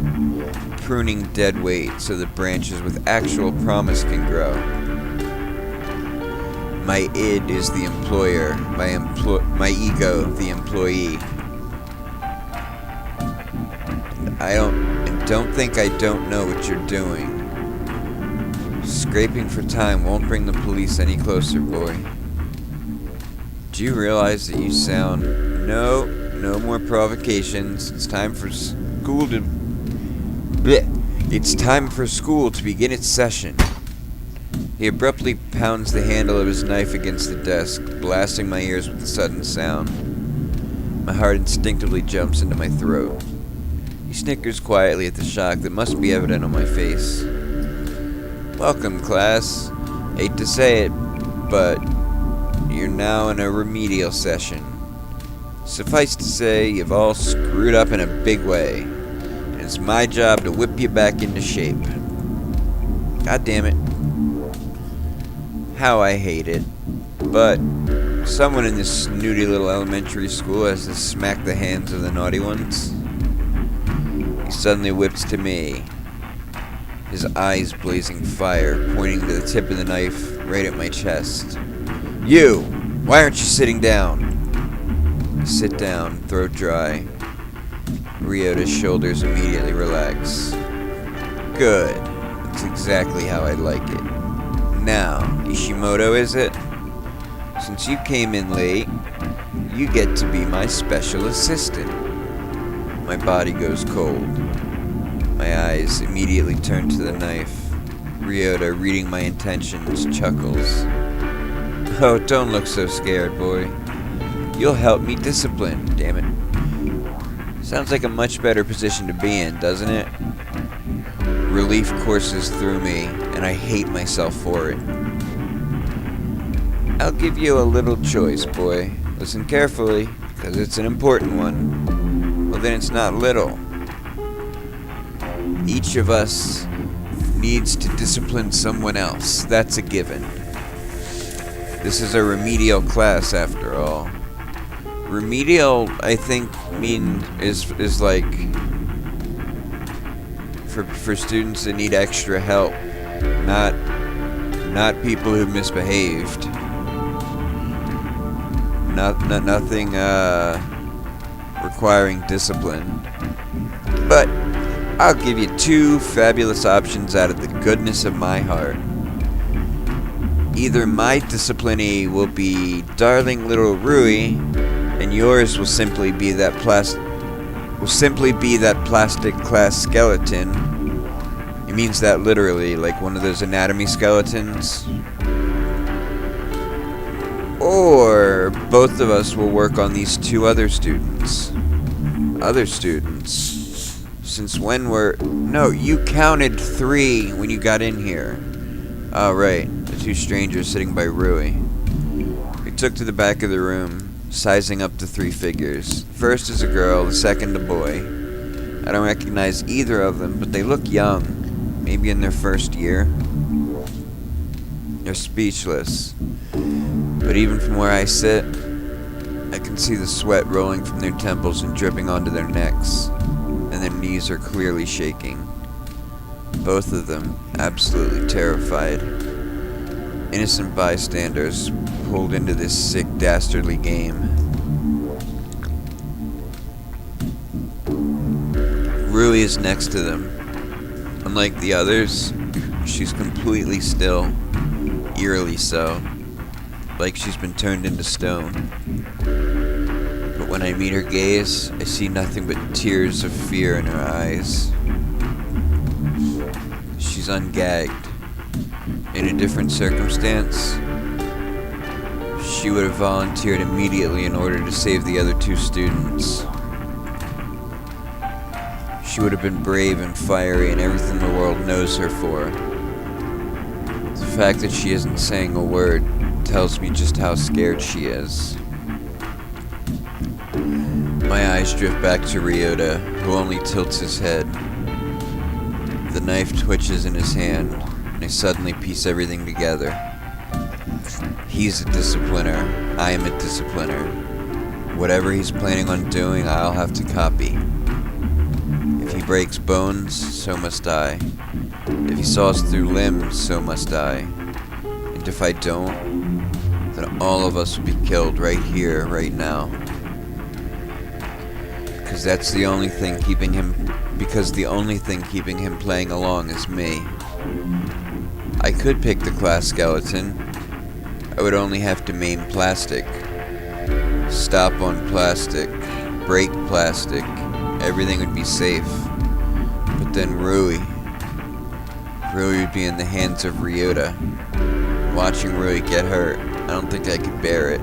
pruning dead weight so that branches with actual promise can grow. My id is the employer, my ego the employee. And don't think I don't know what you're doing. Scraping for time won't bring the police any closer, boy. Do you realize that you sound... No more provocations. It's time for school to... Blech. It's time for school to begin its session. He abruptly pounds the handle of his knife against the desk, blasting my ears with a sudden sound. My heart instinctively jumps into my throat. He snickers quietly at the shock that must be evident on my face. Welcome, class. Hate to say it, but you're now in a remedial session. Suffice to say, you've all screwed up in a big way, and it's my job to whip you back into shape. God damn it. How I hate it. But Someone in this snooty little elementary school has to smack the hands of the naughty ones. He suddenly whips to me, his eyes blazing fire, pointing to the tip of the knife right at my chest. You! Why aren't you sitting down? I sit down, throat dry. Ryota's shoulders immediately relax. Good. That's exactly how I like it. Now, Ishimoto, is it? Since you came in late, you get to be my special assistant. My body goes cold. My eyes immediately turn to the knife. Ryota, reading my intentions, chuckles. Oh, don't look so scared, boy. You'll help me discipline, damn it. Sounds like a much better position to be in, doesn't it? Relief courses through me, and I hate myself for it. I'll give you a little choice, boy. Listen carefully, because it's an important one. Well, then it's not little. Each of us needs to discipline someone else. That's a given. This is a remedial class, after all. Remedial, I think, is like for students that need extra help, not people who misbehaved. Nothing requiring discipline. But I'll give you two fabulous options out of the goodness of my heart. Either my disciplinee will be darling little Rui, and yours will simply be that plastic class skeleton. It means that literally, like one of those anatomy skeletons. Or both of us will work on these two other students. Other students. Since when were... No, you counted 3 when you got in here. Oh, right. The 2 strangers sitting by Rui. We took to the back of the room, sizing up the 3 figures. First is a girl, the second a boy. I don't recognize either of them, but they look young. Maybe in their first year. They're speechless. But even from where I sit, I can see the sweat rolling from their temples and dripping onto their necks, and their knees are clearly shaking. Both of them absolutely terrified. Innocent bystanders pulled into this sick, dastardly game. Rui is next to them. Unlike the others, she's completely still, eerily so. Like she's been turned into stone. But when I meet her gaze, I see nothing but tears of fear in her eyes. She's ungagged. In a different circumstance, she would have volunteered immediately in order to save the other 2 students. She would have been brave and fiery and everything the world knows her for. The fact that she isn't saying a word tells me just how scared she is. My eyes drift back to Ryota, who only tilts his head. The knife twitches in his hand, and I suddenly piece everything together. He's a discipliner. I am a discipliner. Whatever he's planning on doing, I'll have to copy. If he breaks bones, so must I. If he saws through limbs, so must I. And if I don't, then all of us will be killed right here, right now. Because the only thing keeping him playing along is me. I could pick the class skeleton. I would only have to maim plastic. Stop on plastic. Break plastic. Everything would be safe. But then Rui would be in the hands of Ryota. Watching Rui get hurt, I don't think I could bear it.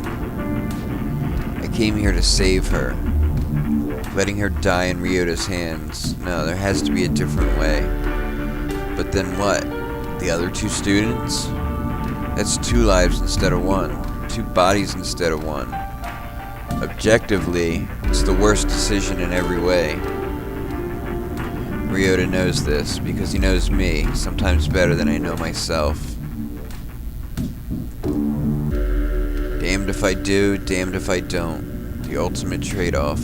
I came here to save her. Letting her die in Ryota's hands. No, there has to be a different way. But then what? The other 2 students? That's 2 lives instead of 1. 2 bodies instead of 1. Objectively, it's the worst decision in every way. Ryota knows this, because he knows me, sometimes better than I know myself. Damned if if I do, damned if I don't. The ultimate trade-off.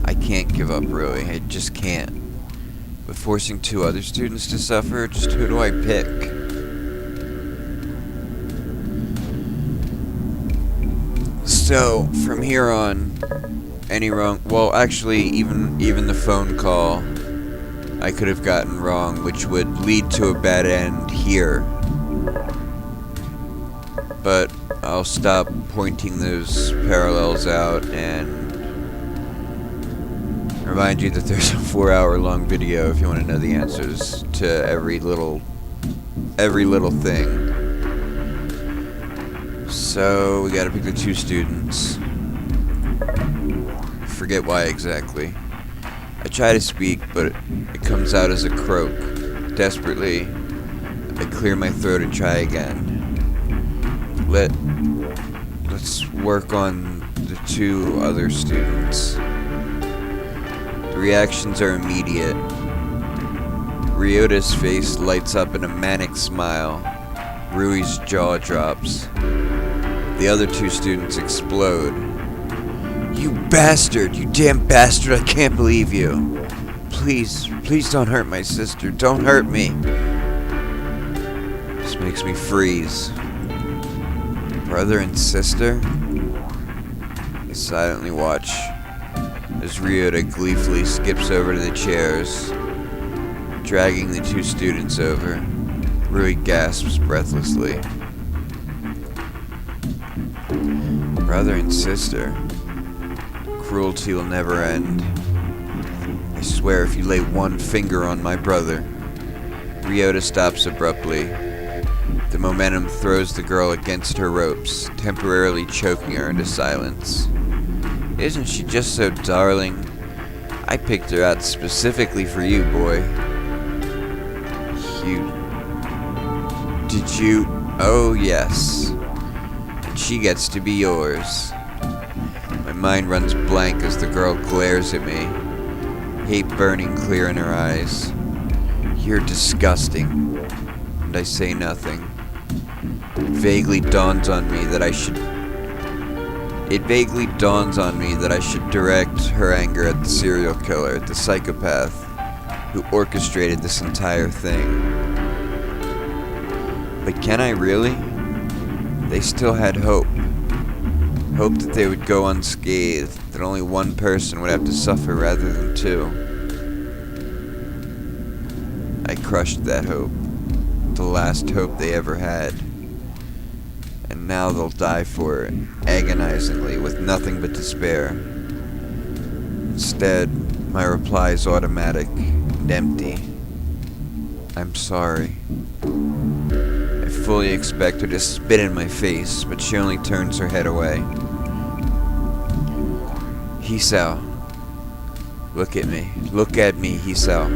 I can't give up, really. I just can't. But forcing 2 other students to suffer, just who do I pick? So, from here on, any wrong... Well, actually, even the phone call I could have gotten wrong, which would lead to a bad end here. But I'll stop pointing those parallels out and remind you that there's a 4-hour-long video if you want to know the answers to every little thing. So we gotta pick the 2 students. Forget why exactly. I try to speak, but it comes out as a croak. Desperately, I clear my throat and try again. Let's work on the 2 other students. The reactions are immediate. Ryota's face lights up in a manic smile. Rui's jaw drops. The other 2 students explode. You bastard! You damn bastard! I can't believe you! Please, please don't hurt my sister. Don't hurt me! This makes me freeze. Brother and sister? I silently watch as Ryota gleefully skips over to the chairs, dragging the 2 students over. Rui gasps breathlessly. Brother and sister. Cruelty will never end. I swear if you lay one finger on my brother. Ryota stops abruptly. The momentum throws the girl against her ropes, temporarily choking her into silence. Isn't she just so darling? I picked her out specifically for you, boy. Did you? Oh, yes. And she gets to be yours. My mind runs blank as the girl glares at me, hate burning clear in her eyes. You're disgusting. And I say nothing. It vaguely dawns on me that I should direct her anger at the serial killer, the psychopath who orchestrated this entire thing. But can I really? They still had hope. Hope that they would go unscathed, that only one person would have to suffer rather than 2. I crushed that hope, the last hope they ever had. And now they'll die for it, agonizingly, with nothing but despair. Instead, my reply is automatic and empty. I'm sorry. I fully expect her to spit in my face, but she only turns her head away. Hisao. Look at me, Hisao.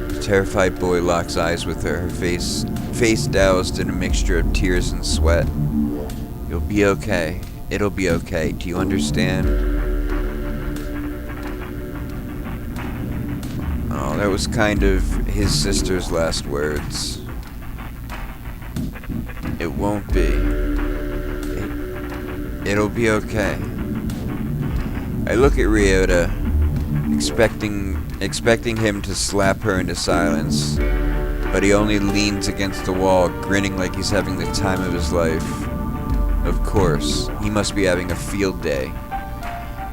The terrified boy locks eyes with her, her face doused in a mixture of tears and sweat. You'll be okay. It'll be okay. Do you understand? Oh, that was kind of his sister's last words. It won't be. It'll be okay. I look at Ryota, expecting him to slap her into silence, but he only leans against the wall, grinning like he's having the time of his life. Of course, he must be having a field day.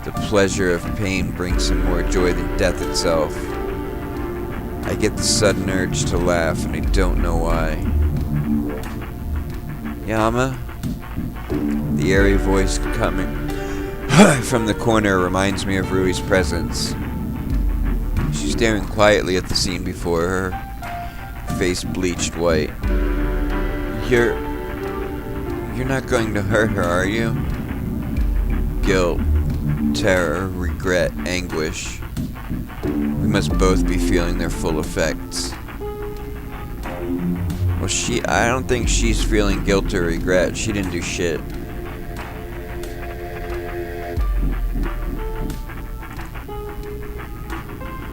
The pleasure of pain brings him more joy than death itself. I get the sudden urge to laugh, and I don't know why. Yama? The airy voice coming from the corner reminds me of Rui's presence. She's staring quietly at the scene before her, face bleached white. You're not going to hurt her, are you? Guilt, terror, regret, anguish. We must both be feeling their full effects. Well, I don't think she's feeling guilt or regret. She didn't do shit.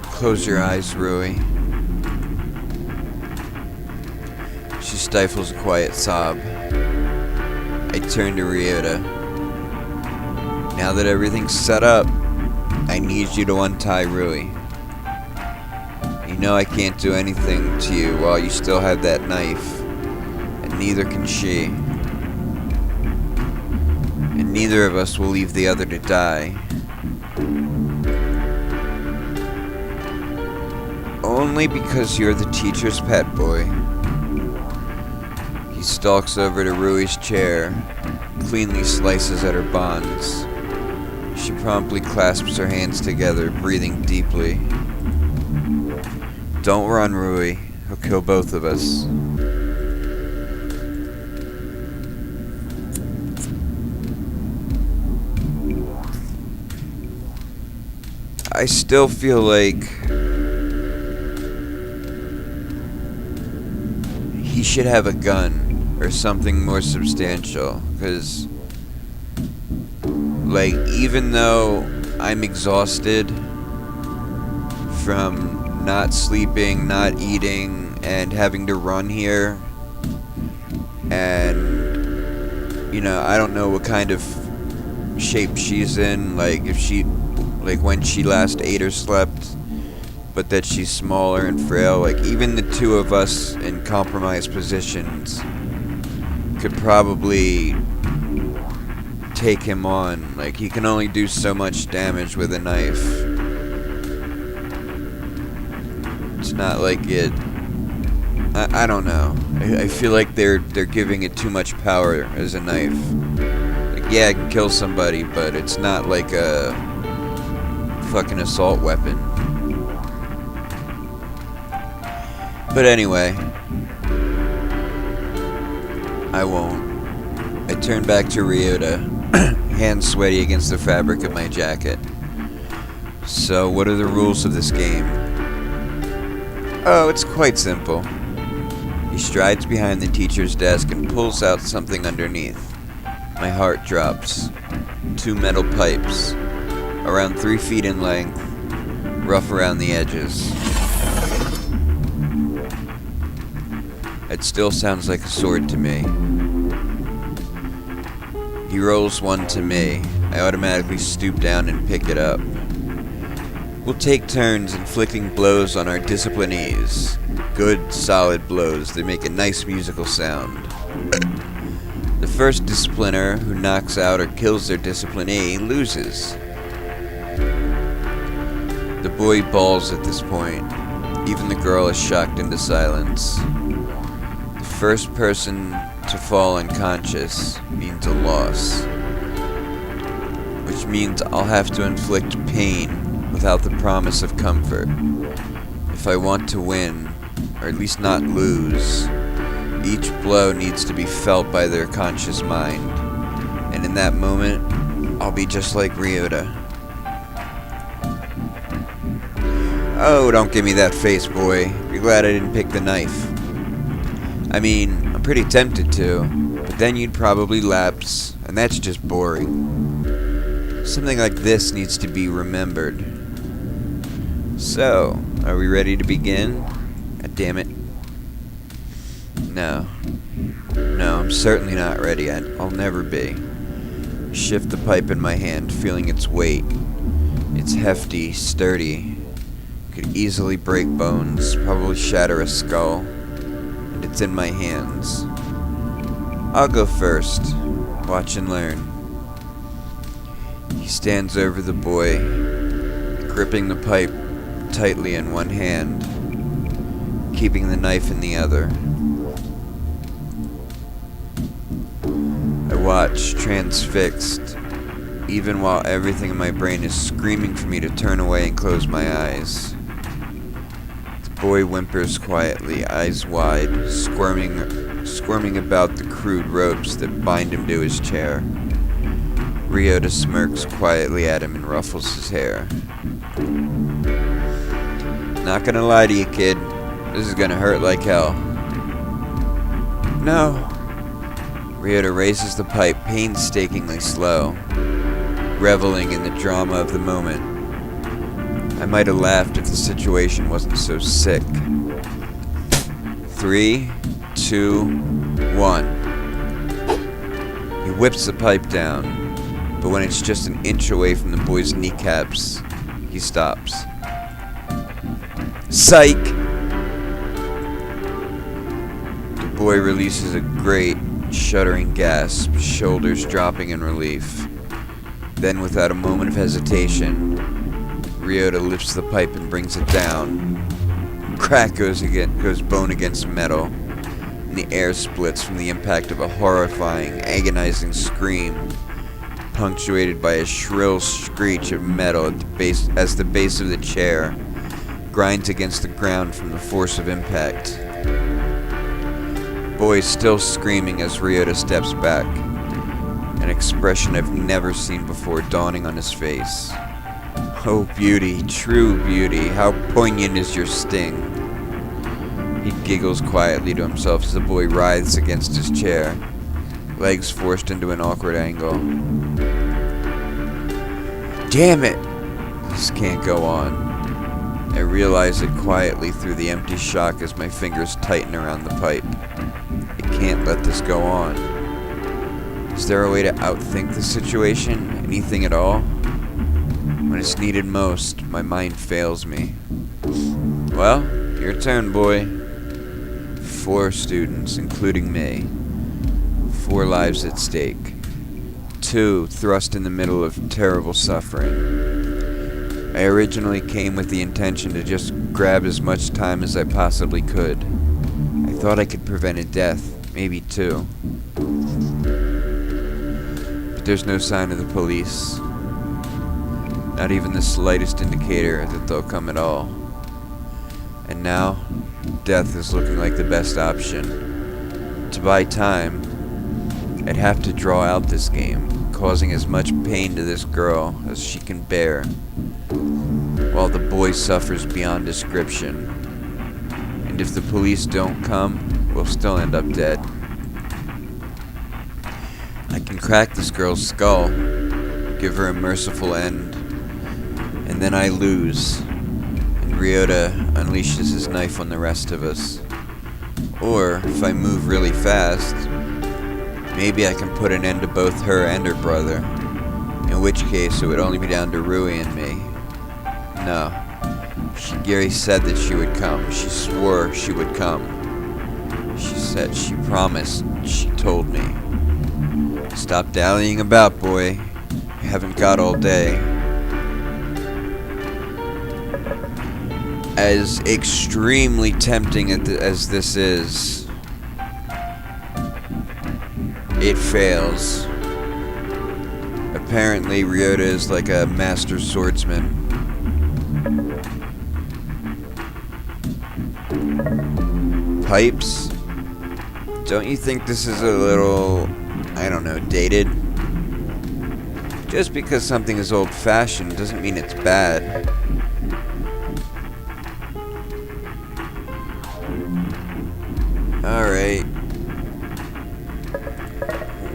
Close your eyes, Rui. She stifles a quiet sob. I turn to Ryota. Now that everything's set up, I need you to untie Rui. You know I can't do anything to you while you still have that knife, and neither can she. And neither of us will leave the other to die. Only because you're the teacher's pet boy. He stalks over to Rui's chair, cleanly slices at her bonds. She promptly clasps her hands together, breathing deeply. Don't run, Rui. He'll kill both of us. I still feel like he should have a gun or something more substantial, because like, even though I'm exhausted from not sleeping, not eating, and having to run here, and, you know, I don't know what kind of shape she's in, like, if she, like, when she last ate or slept, but that she's smaller and frail. Like, even the two of us in compromised positions could probably take him on. Like, he can only do so much damage with a knife. It's not like it... I don't know. I feel like they're giving it too much power as a knife. Like, yeah, it can kill somebody, but it's not like a fucking assault weapon. But anyway, I won't. I turn back to Ryota, hands sweaty against the fabric of my jacket. So, what are the rules of this game? Oh, it's quite simple. He strides behind the teacher's desk and pulls out something underneath. My heart drops. 2 metal pipes, around 3 feet in length, rough around the edges. It still sounds like a sword to me. He rolls one to me. I automatically stoop down and pick it up. We'll take turns inflicting blows on our disciplinees. Good, solid blows that make a nice musical sound. The first discipliner who knocks out or kills their disciplinee loses. The boy bawls at this point. Even the girl is shocked into silence. The first person to fall unconscious means a loss, which means I'll have to inflict pain without the promise of comfort. If I want to win, or at least not lose, each blow needs to be felt by their conscious mind, and in that moment, I'll be just like Ryota. Oh, don't give me that face, boy. Be glad I didn't pick the knife. I mean, I'm pretty tempted to, but then you'd probably lapse, and that's just boring. Something like this needs to be remembered. So, are we ready to begin? God damn it. No. No, I'm certainly not ready. I'll never be. Shift the pipe in my hand, feeling its weight. It's hefty, sturdy. Could easily break bones, probably shatter a skull. It's in my hands. I'll go first. Watch and learn. He stands over the boy, gripping the pipe tightly in one hand, keeping the knife in the other. I watch, transfixed, even while everything in my brain is screaming for me to turn away and close my eyes. The boy whimpers quietly, eyes wide, squirming about the crude ropes that bind him to his chair. Ryota smirks quietly at him and ruffles his hair. Not gonna lie to you, kid. This is gonna hurt like hell. No. Ryota raises the pipe painstakingly slow, reveling in the drama of the moment. I might have laughed if the situation wasn't so sick. 3, 2, 1. He whips the pipe down. but when it's just an inch away from the boy's kneecaps, he stops. Psych! The boy releases a great, shuddering gasp, shoulders dropping in relief. Then, without a moment of hesitation, Ryota lifts the pipe and brings it down. Crack goes bone against metal, and the air splits from the impact of a horrifying, agonizing scream, punctuated by a shrill screech of metal as the base of the chair grinds against the ground from the force of impact. The boy is still screaming as Ryota steps back, an expression I've never seen before dawning on his face. Oh beauty, true beauty, how poignant is your sting. He giggles quietly to himself as the boy writhes against his chair, legs forced into an awkward angle. Damn it! This can't go on. I realize it quietly through the empty shock as my fingers tighten around the pipe. I can't let this go on. Is there a way to outthink the situation? Anything at all? When it's needed most, my mind fails me. Well, your turn, boy. 4 students, including me. 4 lives at stake. 2 thrust in the middle of terrible suffering. I originally came with the intention to just grab as much time as I possibly could. I thought I could prevent a death, maybe 2. But there's no sign of the police. Not even the slightest indicator that they'll come at all. And now, death is looking like the best option. To buy time, I'd have to draw out this game, causing as much pain to this girl as she can bear, while the boy suffers beyond description. And if the police don't come, we'll still end up dead. I can crack this girl's skull, give her a merciful end, and then I lose, and Ryota unleashes his knife on the rest of us. Or, if I move really fast, maybe I can put an end to both her and her brother, in which case it would only be down to Rui and me. No. Gary said that she would come. She swore she would come. She said, she promised, she told me. Stop dallying about, boy. You haven't got all day. As extremely tempting as this is, it fails. Apparently, Ryota is like a master swordsman. Pipes? Don't you think this is a little, I don't know, dated? Just because something is old-fashioned doesn't mean it's bad. Alright.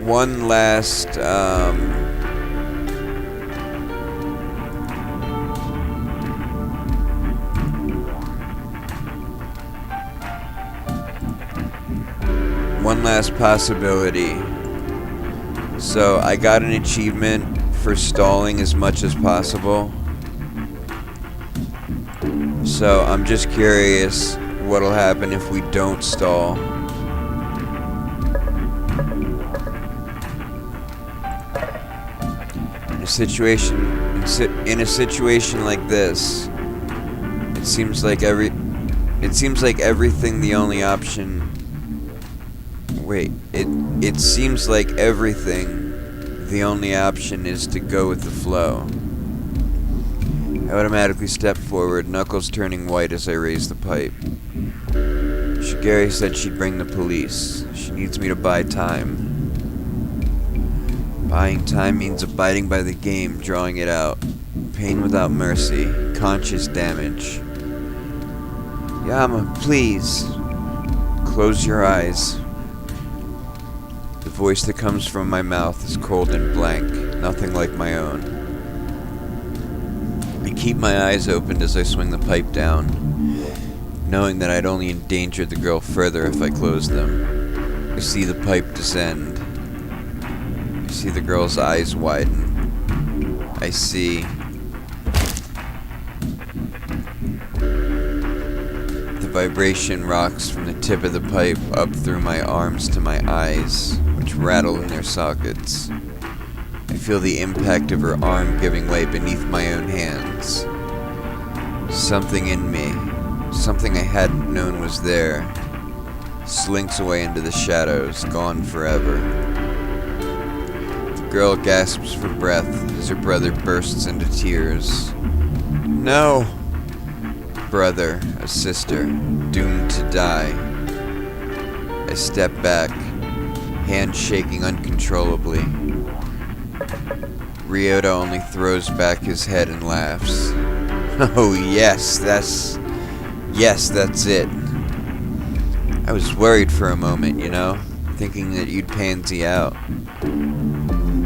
One last, one last possibility. So, I got an achievement for stalling as much as possible. So, I'm just curious what'll happen if we don't stall. In a situation like this, it seems like everything the only option. Wait, it seems like everything the only option is to go with the flow. I automatically step forward, knuckles turning white as I raise the pipe. Shigeri said she'd bring the police. She needs me to buy time. Buying time means abiding by the game, drawing it out. Pain without mercy, conscious damage. Yama, please. Close your eyes. The voice that comes from my mouth is cold and blank, nothing like my own. I keep my eyes opened as I swing the pipe down, knowing that I'd only endanger the girl further if I closed them. I see the pipe descend. I see the girl's eyes widen. I see. The vibration rocks from the tip of the pipe up through my arms to my eyes, which rattle in their sockets. I feel the impact of her arm giving way beneath my own hands. Something in me, something I hadn't known was there, slinks away into the shadows, gone forever. The girl gasps for breath as her brother bursts into tears. No! Brother, a sister, doomed to die. I step back, hand shaking uncontrollably. Ryota only throws back his head and laughs. Oh yes, that's it. I was worried for a moment, you know, thinking that you'd pansy out.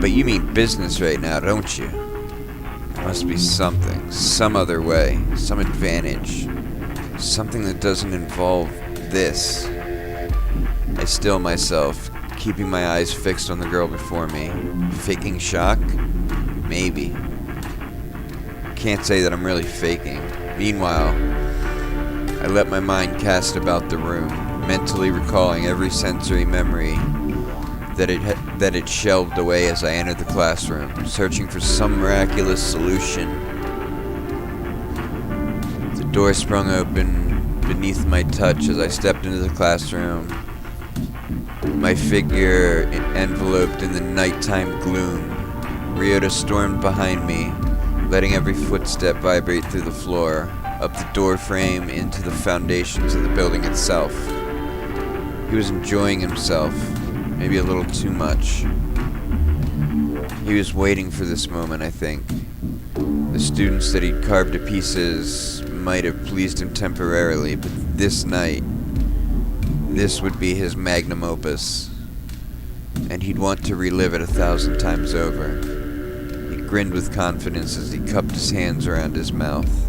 But you mean business right now, don't you? There must be something, some other way, some advantage. Something that doesn't involve this. I still myself, keeping my eyes fixed on the girl before me. Faking shock? Maybe. Can't say that I'm really faking. Meanwhile, I let my mind cast about the room, mentally recalling every sensory memory that it shelved away as I entered the classroom, searching for some miraculous solution. The door sprung open beneath my touch as I stepped into the classroom, my figure enveloped in the nighttime gloom. Ryota stormed behind me, letting every footstep vibrate through the floor, up the door frame, into the foundations of the building itself. He was enjoying himself, maybe a little too much. He was waiting for this moment, I think. The students that he'd carved to pieces might have pleased him temporarily, but this night, this would be his magnum opus, and he'd want to relive it 1,000 times over. He grinned with confidence as he cupped his hands around his mouth.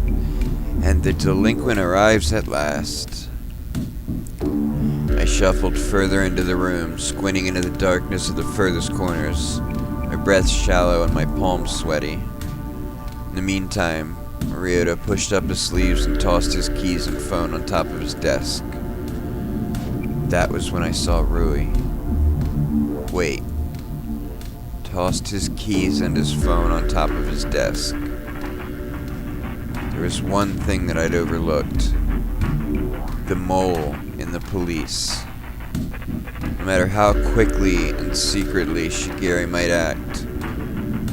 And the delinquent arrives at last. I shuffled further into the room, squinting into the darkness of the furthest corners, my breath shallow and my palms sweaty. In the meantime, Ryota pushed up his sleeves and tossed his keys and phone on top of his desk. That was when I saw Rui. Wait. Tossed his keys and his phone on top of his desk. There was one thing that I'd overlooked. The mole in the police. No matter how quickly and secretly Shigeri might act,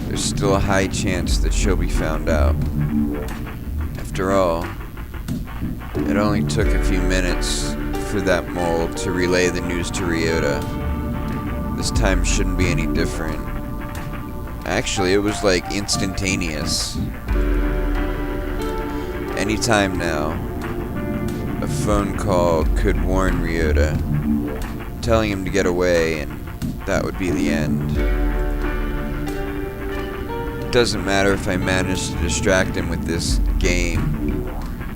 there's still a high chance that she'll be found out. After all, it only took a few minutes for that mole to relay the news to Ryota. This time shouldn't be any different. Actually, it was like instantaneous. Anytime now, a phone call could warn Ryota, telling him to get away, and that would be the end. It doesn't matter if I manage to distract him with this game.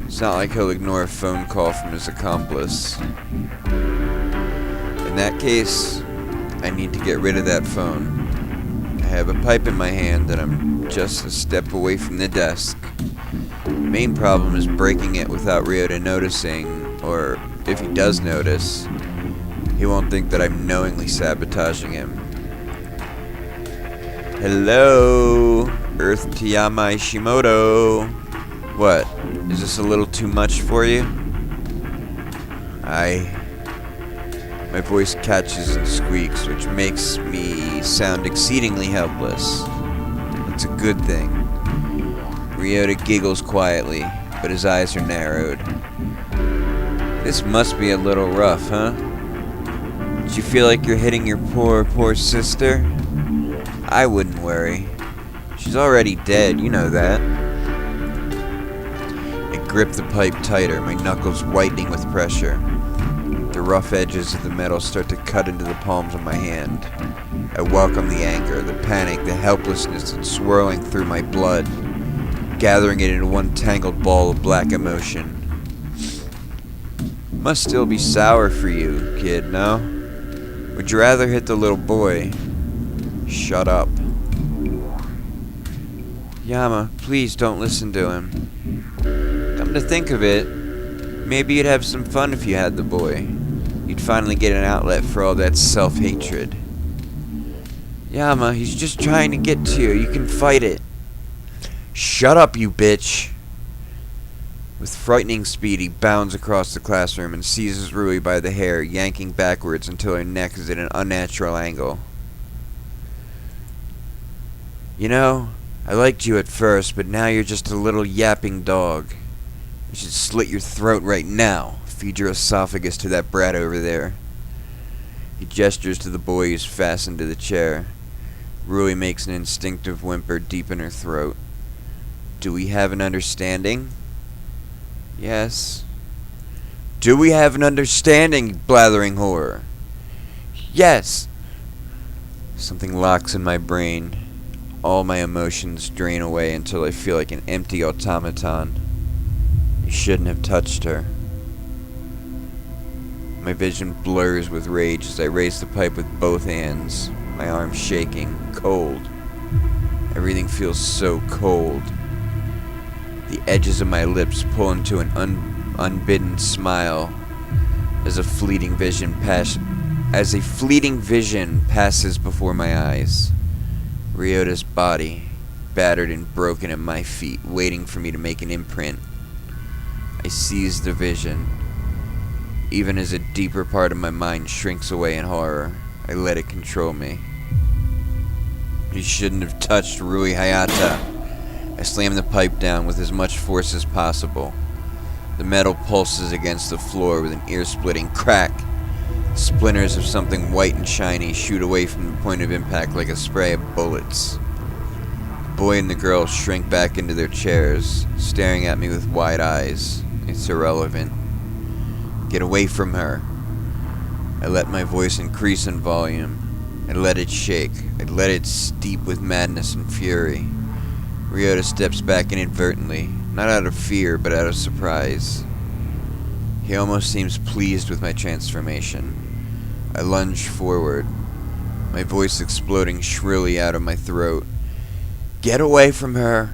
It's not like he'll ignore a phone call from his accomplice. In that case, I need to get rid of that phone. I have a pipe in my hand and I'm just a step away from the desk. The main problem is breaking it without Ryota noticing, or if he does notice, he won't think that I'm knowingly sabotaging him. Hello, Earth Tiyama Ishimoto. What? Is this a little too much for you? My voice catches and squeaks, which makes me sound exceedingly helpless. It's a good thing. Ryota giggles quietly, but his eyes are narrowed. This must be a little rough, huh? Do you feel like you're hitting your poor sister? I wouldn't worry. She's already dead, you know that. I grip the pipe tighter, my knuckles whitening with pressure. The rough edges of the metal start to cut into the palms of my hand. I welcome the anger, the panic, the helplessness that's swirling through my blood, gathering it into one tangled ball of black emotion. Must still be sour for you, kid, no? Would you rather hit the little boy? Shut up. Yama, please don't listen to him. Come to think of it, maybe you'd have some fun if you had the boy. You'd finally get an outlet for all that self-hatred. Yama, he's just trying to get to you. You can fight it. Shut up, you bitch. With frightening speed, he bounds across the classroom and seizes Rui by the hair, yanking backwards until her neck is at an unnatural angle. You know, I liked you at first, but now you're just a little yapping dog. I should slit your throat right now. Feed your esophagus to that brat over there. He gestures to the boy who's fastened to the chair. Rui makes an instinctive whimper deep in her throat. Do we have an understanding? Yes. Do we have an understanding, blathering whore? Yes. Something locks in my brain. All my emotions drain away until I feel like an empty automaton. You shouldn't have touched her. My vision blurs with rage as I raise the pipe with both hands, my arms shaking, cold. Everything feels so cold. The edges of my lips pull into an unbidden smile as a fleeting vision passes before my eyes. Ryota's body, battered and broken at my feet, waiting for me to make an imprint. I seize the vision. Even as a deeper part of my mind shrinks away in horror, I let it control me. You shouldn't have touched Rui Hayata. I slam the pipe down with as much force as possible. The metal pulses against the floor with an ear-splitting crack. Splinters of something white and shiny shoot away from the point of impact like a spray of bullets. The boy and the girl shrink back into their chairs, staring at me with wide eyes. It's irrelevant. Get away from her. I let my voice increase in volume. I let it shake. I let it steep with madness and fury. Ryota steps back inadvertently, not out of fear, but out of surprise. He almost seems pleased with my transformation. I lunge forward, my voice exploding shrilly out of my throat. Get away from her,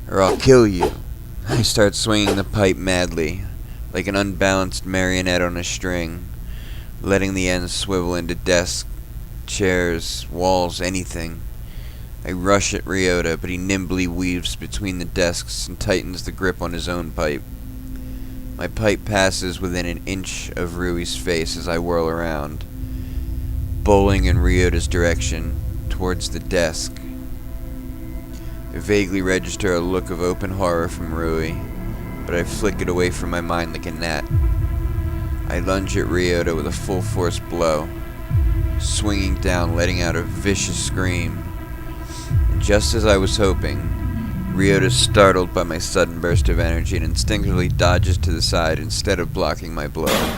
or I'll kill you. I start swinging the pipe madly, like an unbalanced marionette on a string, letting the ends swivel into desks, chairs, walls, anything. I rush at Ryota, but he nimbly weaves between the desks and tightens the grip on his own pipe. My pipe passes within an inch of Rui's face as I whirl around, bowling in Ryota's direction, towards the desk. I vaguely register a look of open horror from Rui, but I flick it away from my mind like a gnat. I lunge at Ryota with a full-force blow, swinging down, letting out a vicious scream. And just as I was hoping, Ryota is startled by my sudden burst of energy and instinctively dodges to the side instead of blocking my blow.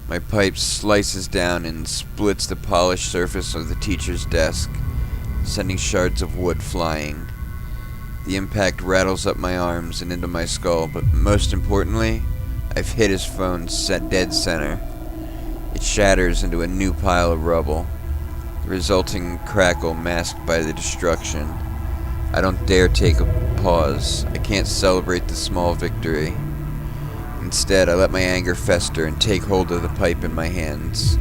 My pipe slices down and splits the polished surface of the teacher's desk, sending shards of wood flying. The impact rattles up my arms and into my skull, but most importantly, I've hit his phone set dead center. It shatters into a new pile of rubble, the resulting crackle masked by the destruction. I don't dare take a pause. I can't celebrate the small victory. Instead, I let my anger fester and take hold of the pipe in my hands.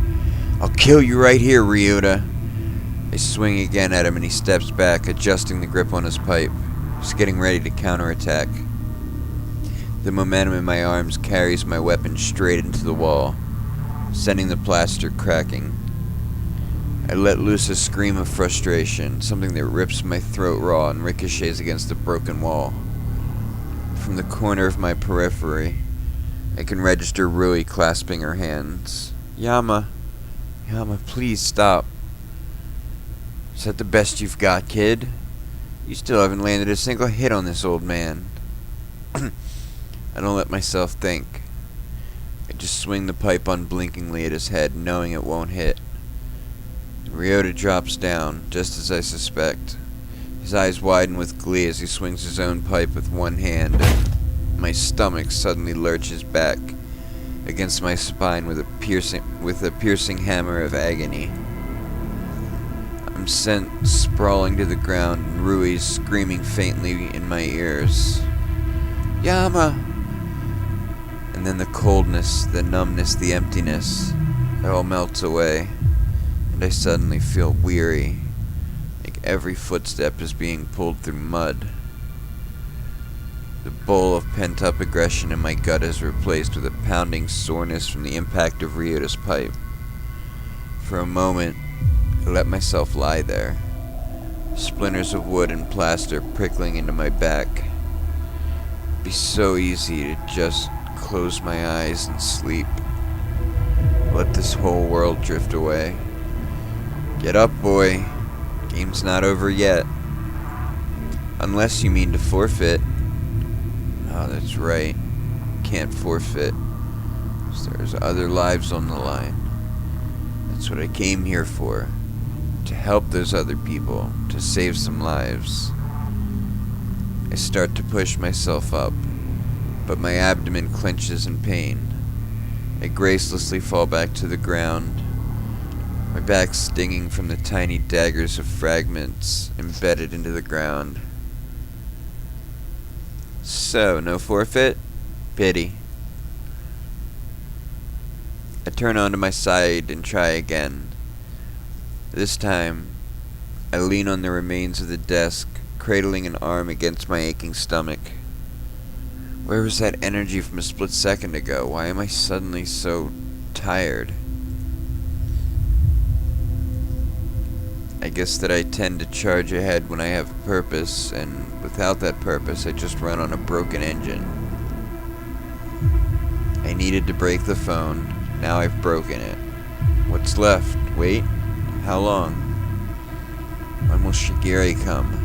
I'll kill you right here, Ryota. I swing again at him and he steps back, adjusting the grip on his pipe. He's getting ready to counterattack. The momentum in my arms carries my weapon straight into the wall, sending the plaster cracking. I let loose a scream of frustration, something that rips my throat raw and ricochets against the broken wall. From the corner of my periphery, I can register Rui clasping her hands. Yama, please stop. Is that the best you've got, kid? You still haven't landed a single hit on this old man. I don't let myself think. I just swing the pipe unblinkingly at his head, knowing it won't hit. Ryota drops down, just as I suspect. His eyes widen with glee as he swings his own pipe with one hand, and my stomach suddenly lurches back against my spine with a piercing hammer of agony. I'm I'm sent sprawling to the ground, and Rui's screaming faintly in my ears. Yama! And then the coldness, the numbness, the emptiness, it all melts away, and I suddenly feel weary, like every footstep is being pulled through mud. The bowl of pent-up aggression in my gut is replaced with a pounding soreness from the impact of Ryota's pipe. For a moment, I let myself lie there, splinters of wood and plaster prickling into my back. It'd be so easy to just close my eyes and sleep. Let this whole world drift away. Get up, boy. Game's not over yet. Unless you mean to forfeit. Oh, that's right. Can't forfeit. 'Cause there's other lives on the line. That's what I came here for. To help those other people. To save some lives. I start to push myself up, but my abdomen clenches in pain. I gracelessly fall back to the ground, my back stinging from the tiny daggers of fragments embedded into the ground. So, no forfeit? Pity. I turn onto my side and try again. This time, I lean on the remains of the desk, cradling an arm against my aching stomach. Where was that energy from a split second ago? Why am I suddenly so tired? I guess that I tend to charge ahead when I have a purpose, and without that purpose, I just run on a broken engine. I needed to break the phone. Now I've broken it. What's left? Wait? How long? When will Shigeri come?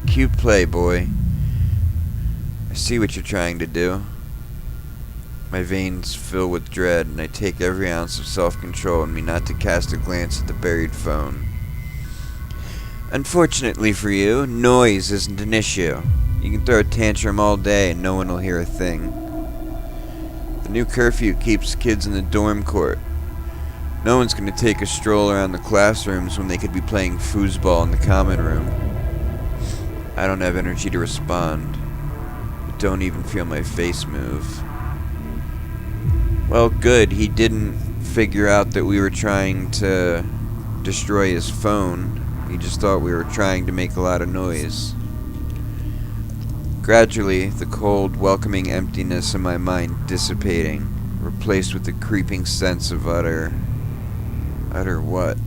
Cue play, boy. I see what you're trying to do. My veins fill with dread, and I take every ounce of self-control in me not to cast a glance at the buried phone. Unfortunately for you, noise isn't an issue. You can throw a tantrum all day and no one will hear a thing. The new curfew keeps kids in the dorm court. No one's going to take a stroll around the classrooms when they could be playing foosball in the common room. I don't have energy to respond. I don't even feel my face move. Well, good. He didn't figure out that we were trying to destroy his phone. He just thought we were trying to make a lot of noise. Gradually, the cold, welcoming emptiness in my mind dissipating, replaced with the creeping sense of utter what?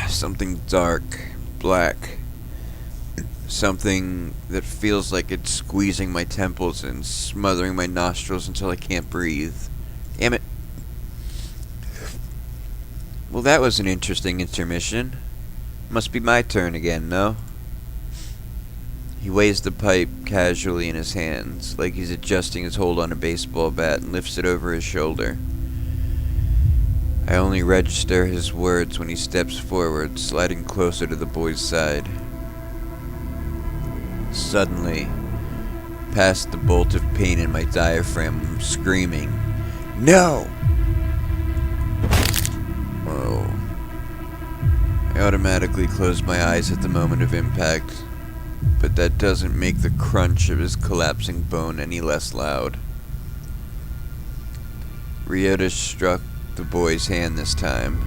Something dark, black. Something that feels like it's squeezing my temples and smothering my nostrils until I can't breathe. Damn it. Well, that was an interesting intermission. Must be my turn again, no? He weighs the pipe casually in his hands, like he's adjusting his hold on a baseball bat, and lifts it over his shoulder. I only register his words when he steps forward, sliding closer to the boy's side. Suddenly, past the bolt of pain in my diaphragm, I'm screaming, "No!" Oh. I automatically close my eyes at the moment of impact, but that doesn't make the crunch of his collapsing bone any less loud. Ryota struck the boy's hand this time.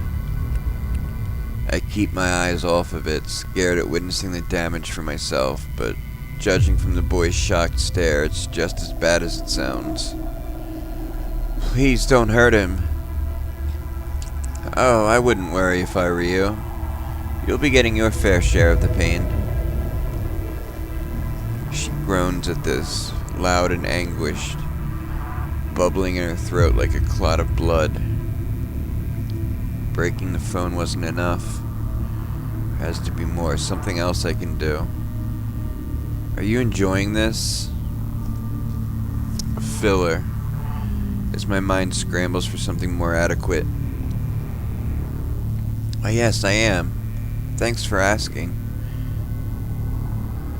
I keep my eyes off of it, scared at witnessing the damage for myself, but judging from the boy's shocked stare, it's just as bad as it sounds. Please don't hurt him. Oh, I wouldn't worry if I were you. You'll be getting your fair share of the pain. She groans at this, loud and anguished, bubbling in her throat like a clot of blood. Breaking the phone wasn't enough. There has to be more, something else I can do. Are you enjoying this? A filler, as my mind scrambles for something more adequate. Oh yes, I am. Thanks for asking.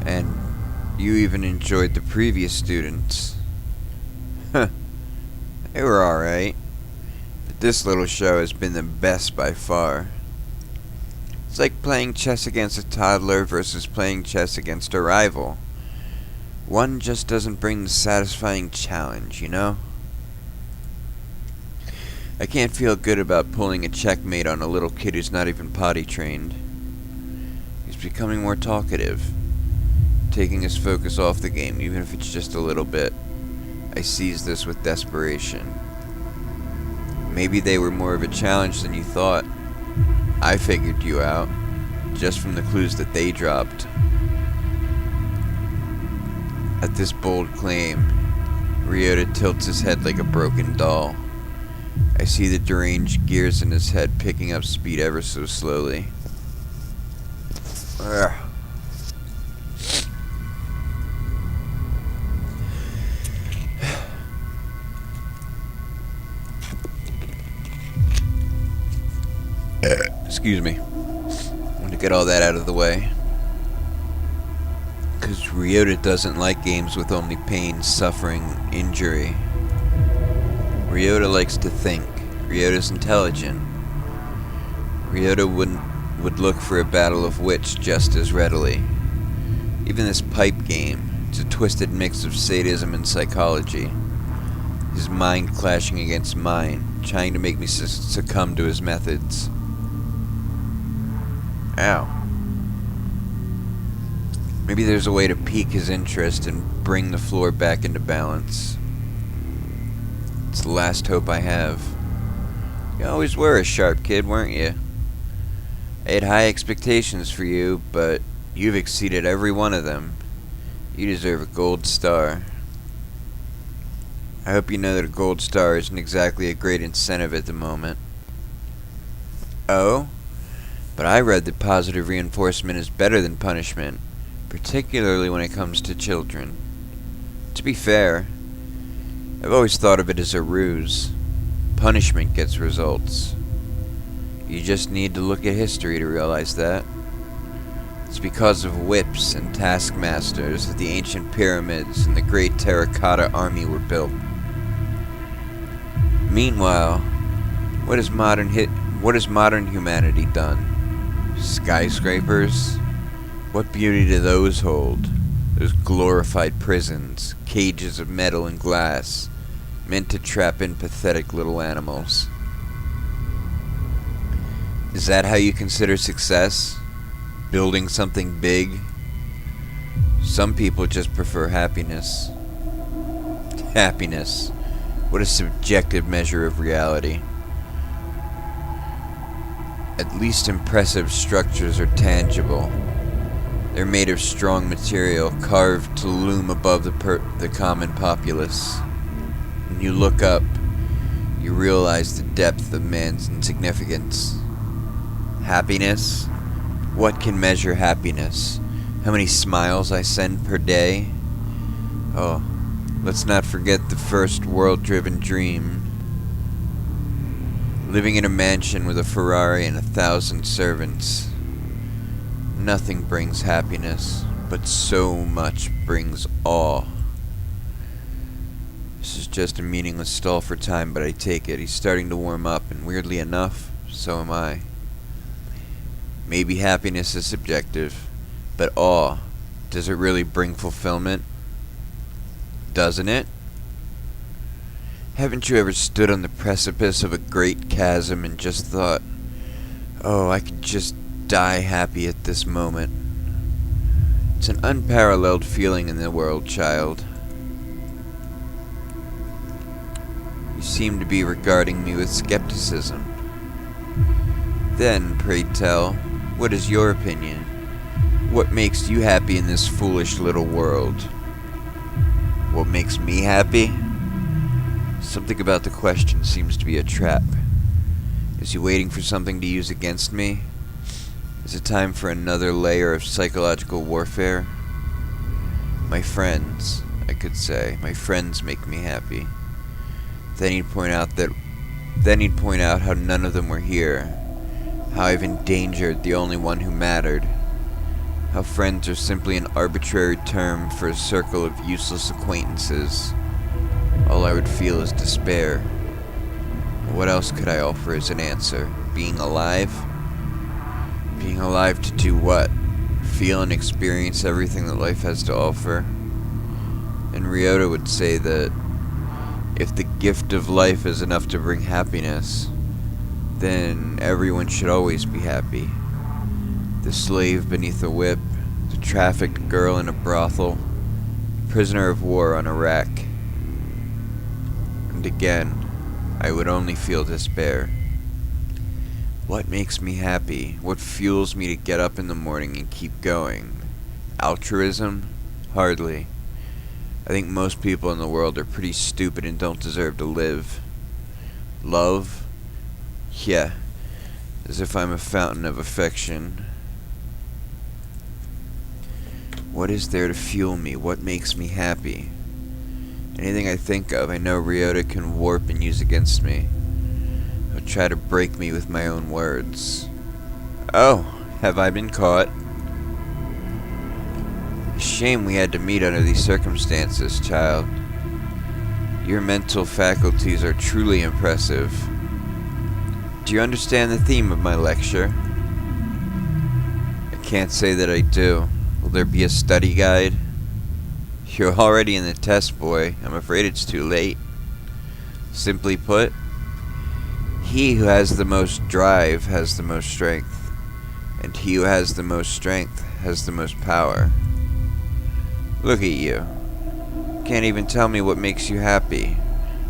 And You even enjoyed the previous students. Huh. They were alright. But this little show has been the best by far. It's like playing chess against a toddler versus playing chess against a rival. One just doesn't bring the satisfying challenge, you know? I can't feel good about pulling a checkmate on a little kid who's not even potty trained. He's becoming more talkative, taking his focus off the game, even if it's just a little bit. I seize this with desperation. Maybe they were more of a challenge than you thought. I figured you out, just from the clues that they dropped. At this bold claim, Ryota tilts his head like a broken doll. I see the deranged gears in his head picking up speed ever so slowly. Ugh. Excuse me. I want to get all that out of the way. Because Ryota doesn't like games with only pain, suffering, injury. Ryota likes to think. Ryota's intelligent. Ryota would look for a battle of wits just as readily. Even this pipe game, it's a twisted mix of sadism and psychology. His mind clashing against mine, trying to make me succumb to his methods. Ow. Maybe there's a way to pique his interest and bring the floor back into balance. It's the last hope I have. You always were a sharp kid, weren't you? I had high expectations for you, but you've exceeded every one of them. You deserve a gold star. I hope you know that a gold star isn't exactly a great incentive at the moment. Oh? But I read that positive reinforcement is better than punishment, particularly when it comes to children. To be fair, I've always thought of it as a ruse. Punishment gets results. You just need to look at history to realize that. It's because of whips and taskmasters that the ancient pyramids and the great terracotta army were built. Meanwhile, what has modern humanity done? Skyscrapers? What beauty do those hold? Those glorified prisons, cages of metal and glass, meant to trap in pathetic little animals. Is that how you consider success? Building something big? Some people just prefer happiness. Happiness. What a subjective measure of reality. At least impressive structures are tangible. They're made of strong material, carved to loom above the common populace. When you look up, you realize the depth of man's insignificance. Happiness? What can measure happiness? How many smiles I send per day? Oh, let's not forget the first world-driven dream. Living in a mansion with a Ferrari and 1,000 servants. Nothing brings happiness, but so much brings awe. This is just a meaningless stall for time, but I take it. He's starting to warm up, and weirdly enough, so am I. Maybe happiness is subjective, but awe, does it really bring fulfillment? Doesn't it? Haven't you ever stood on the precipice of a great chasm and just thought, oh, I could just die happy at this moment? It's an unparalleled feeling in the world, child. You seem to be regarding me with skepticism. Then, pray tell, what is your opinion? What makes you happy in this foolish little world? What makes me happy? Something about the question seems to be a trap. Is he waiting for something to use against me? Is it time for another layer of psychological warfare? My friends, I could say. My friends make me happy. Then he'd point out how none of them were here. How I've endangered the only one who mattered. how friends are simply an arbitrary term for a circle of useless acquaintances. All I would feel is despair. What else could I offer as an answer? Being alive? Being alive to do what? Feel and experience everything that life has to offer? And Ryota would say that if the gift of life is enough to bring happiness, then everyone should always be happy. The slave beneath a whip, the trafficked girl in a brothel, prisoner of war on a rack. And again, I would only feel despair. What makes me happy? What fuels me to get up in the morning and keep going? Altruism? Hardly. I think most people in the world are pretty stupid and don't deserve to live. Love? Yeah. As if I'm a fountain of affection. What is there to fuel me? What makes me happy? Anything I think of, I know Ryota can warp and use against me. He'll try to break me with my own words. Oh, have I been caught? Shame we had to meet under these circumstances, child. Your mental faculties are truly impressive. Do you understand the theme of my lecture? I can't say that I do. Will there be a study guide? You're already in the test, boy. I'm afraid it's too late. Simply put, he who has the most drive has the most strength, and he who has the most strength has the most power. Look at you. Can't even tell me what makes you happy,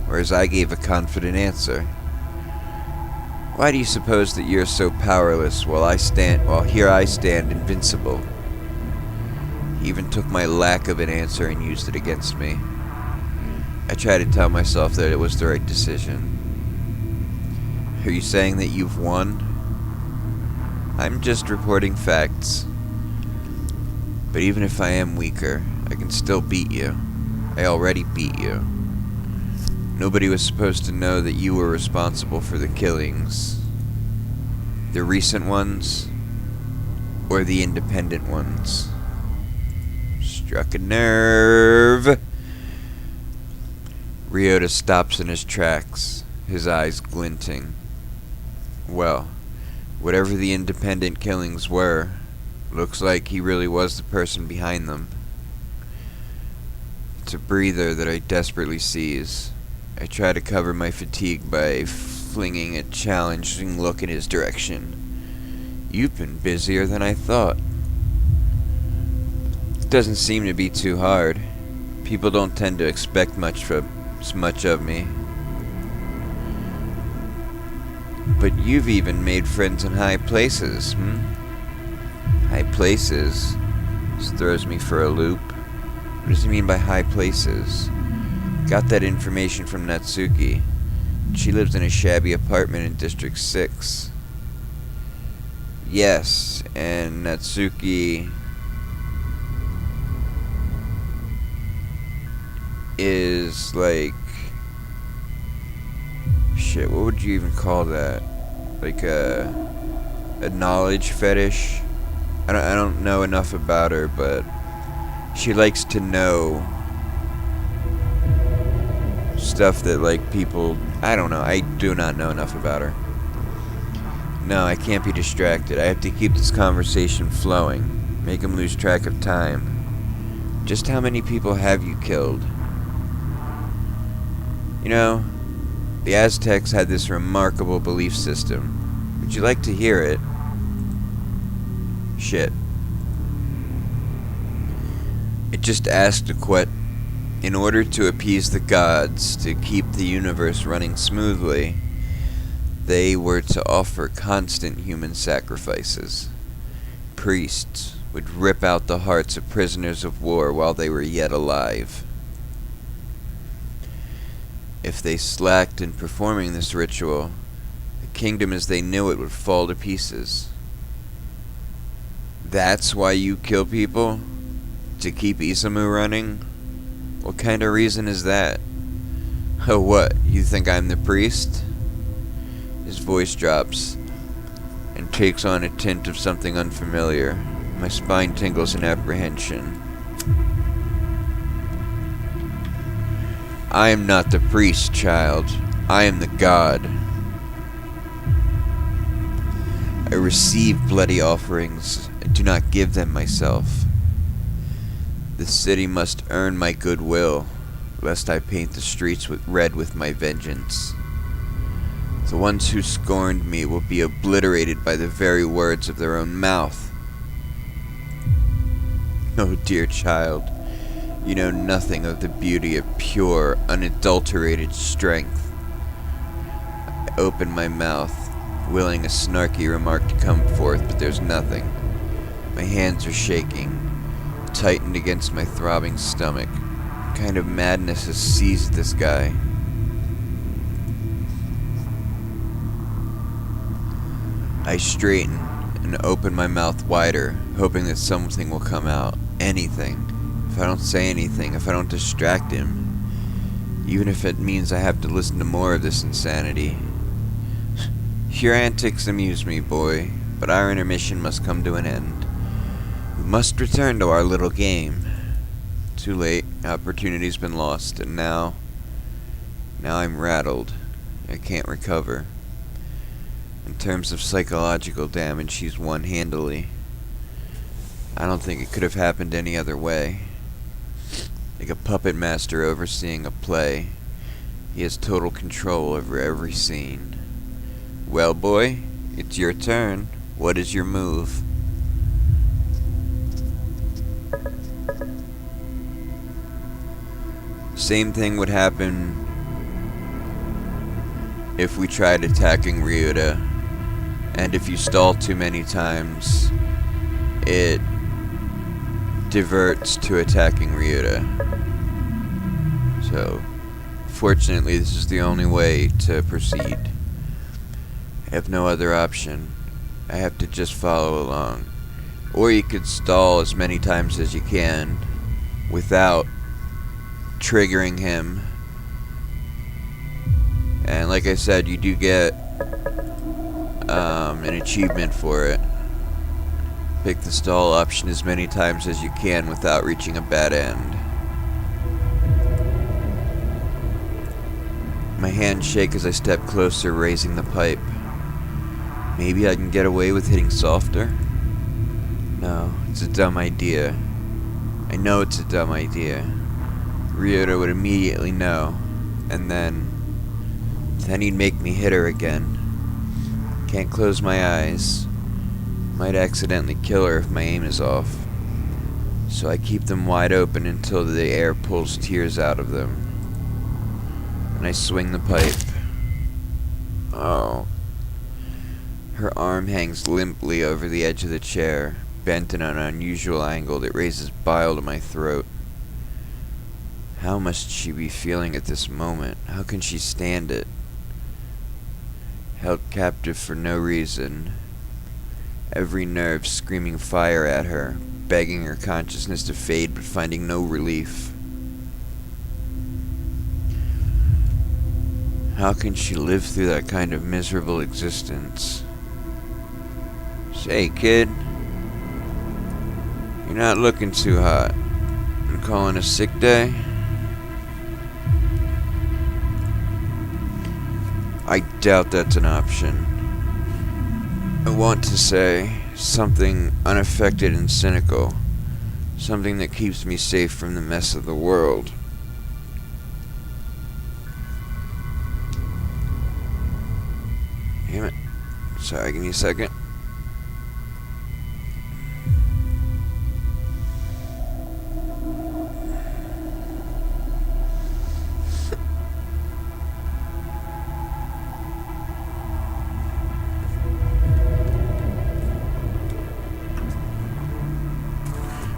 whereas I gave a confident answer. Why do you suppose that you're so powerless while here I stand invincible? He even took my lack of an answer and used it against me. I try to tell myself that it was the right decision. Are you saying that you've won? I'm just reporting facts. But even if I am weaker, I can still beat you. I already beat you. Nobody was supposed to know that you were responsible for the killings. The recent ones, or the independent ones. Struck a nerve. Ryota stops in his tracks, his eyes glinting. Well, whatever the independent killings were, looks like he really was the person behind them. It's a breather that I desperately seize. I try to cover my fatigue by flinging a challenging look in his direction. You've been busier than I thought. It doesn't seem to be too hard. People don't tend to expect much of me. But you've even made friends in high places, High places? This throws me for a loop. What does he mean by high places? Got that information from Natsuki. She lives in a shabby apartment in District 6. Yes, and Natsuki is like... Shit, what would you even call that? Like a knowledge fetish? I don't know enough about her, but she likes to know stuff that, like, people... I don't know. I do not know enough about her. No, I can't be distracted. I have to keep this conversation flowing. Make him lose track of time. Just how many people have you killed? You know, the Aztecs had this remarkable belief system. Would you like to hear it? Shit. It just asked in order to appease the gods, to keep the universe running smoothly, they were to offer constant human sacrifices. Priests would rip out the hearts of prisoners of war while they were yet alive. If they slacked in performing this ritual, the kingdom as they knew it would fall to pieces. That's why you kill people? To keep Isamu running? What kind of reason is that? Oh, what? You think I'm the priest? His voice drops and takes on a tint of something unfamiliar. My spine tingles in apprehension. I am not the priest, child. I am the god. I receive bloody offerings. I do not give them myself. The city must earn my goodwill, lest I paint the streets red with my vengeance. The ones who scorned me will be obliterated by the very words of their own mouth. Oh, dear child, you know nothing of the beauty of pure, unadulterated strength. I open my mouth, willing a snarky remark to come forth, but there's nothing. My hands are shaking, tightened against my throbbing stomach. What kind of madness has seized this guy? I straighten and open my mouth wider, hoping that something will come out. Anything. If I don't say anything, if I don't distract him, even if it means I have to listen to more of this insanity. Your antics amuse me, boy, but our intermission must come to an end. We must return to our little game. Too late. Opportunity's been lost, and now I'm rattled. I can't recover. In terms of psychological damage, he's won handily. I don't think it could have happened any other way. Like a puppet master overseeing a play, he has total control over every scene. Well, boy, it's your turn. What is your move? Same thing would happen if we tried attacking Ryuta, and if you stall too many times, it diverts to attacking Ryuta. So, fortunately, this is the only way to proceed. I have no other option. I have to just follow along. Or you could stall as many times as you can without triggering him. And like I said, you do get an achievement for it. Pick the stall option as many times as you can without reaching a bad end. My hands shake as I step closer, raising the pipe. Maybe I can get away with hitting softer? No, it's a dumb idea. I know it's a dumb idea. Ryuta would immediately know, and then he'd make me hit her again. Can't close my eyes. Might accidentally kill her if my aim is off. So I keep them wide open until the air pulls tears out of them. And I swing the pipe. Oh. Her arm hangs limply over the edge of the chair, bent in an unusual angle that raises bile to my throat. How must she be feeling at this moment? How can she stand it? Held captive for no reason. Every nerve screaming fire at her, begging her consciousness to fade but finding no relief. How can she live through that kind of miserable existence? Say, kid, you're not looking too hot. I'm calling a sick day? I doubt that's an option. I want to say something unaffected and cynical. Something that keeps me safe from the mess of the world. Damn it. Sorry, give me a second.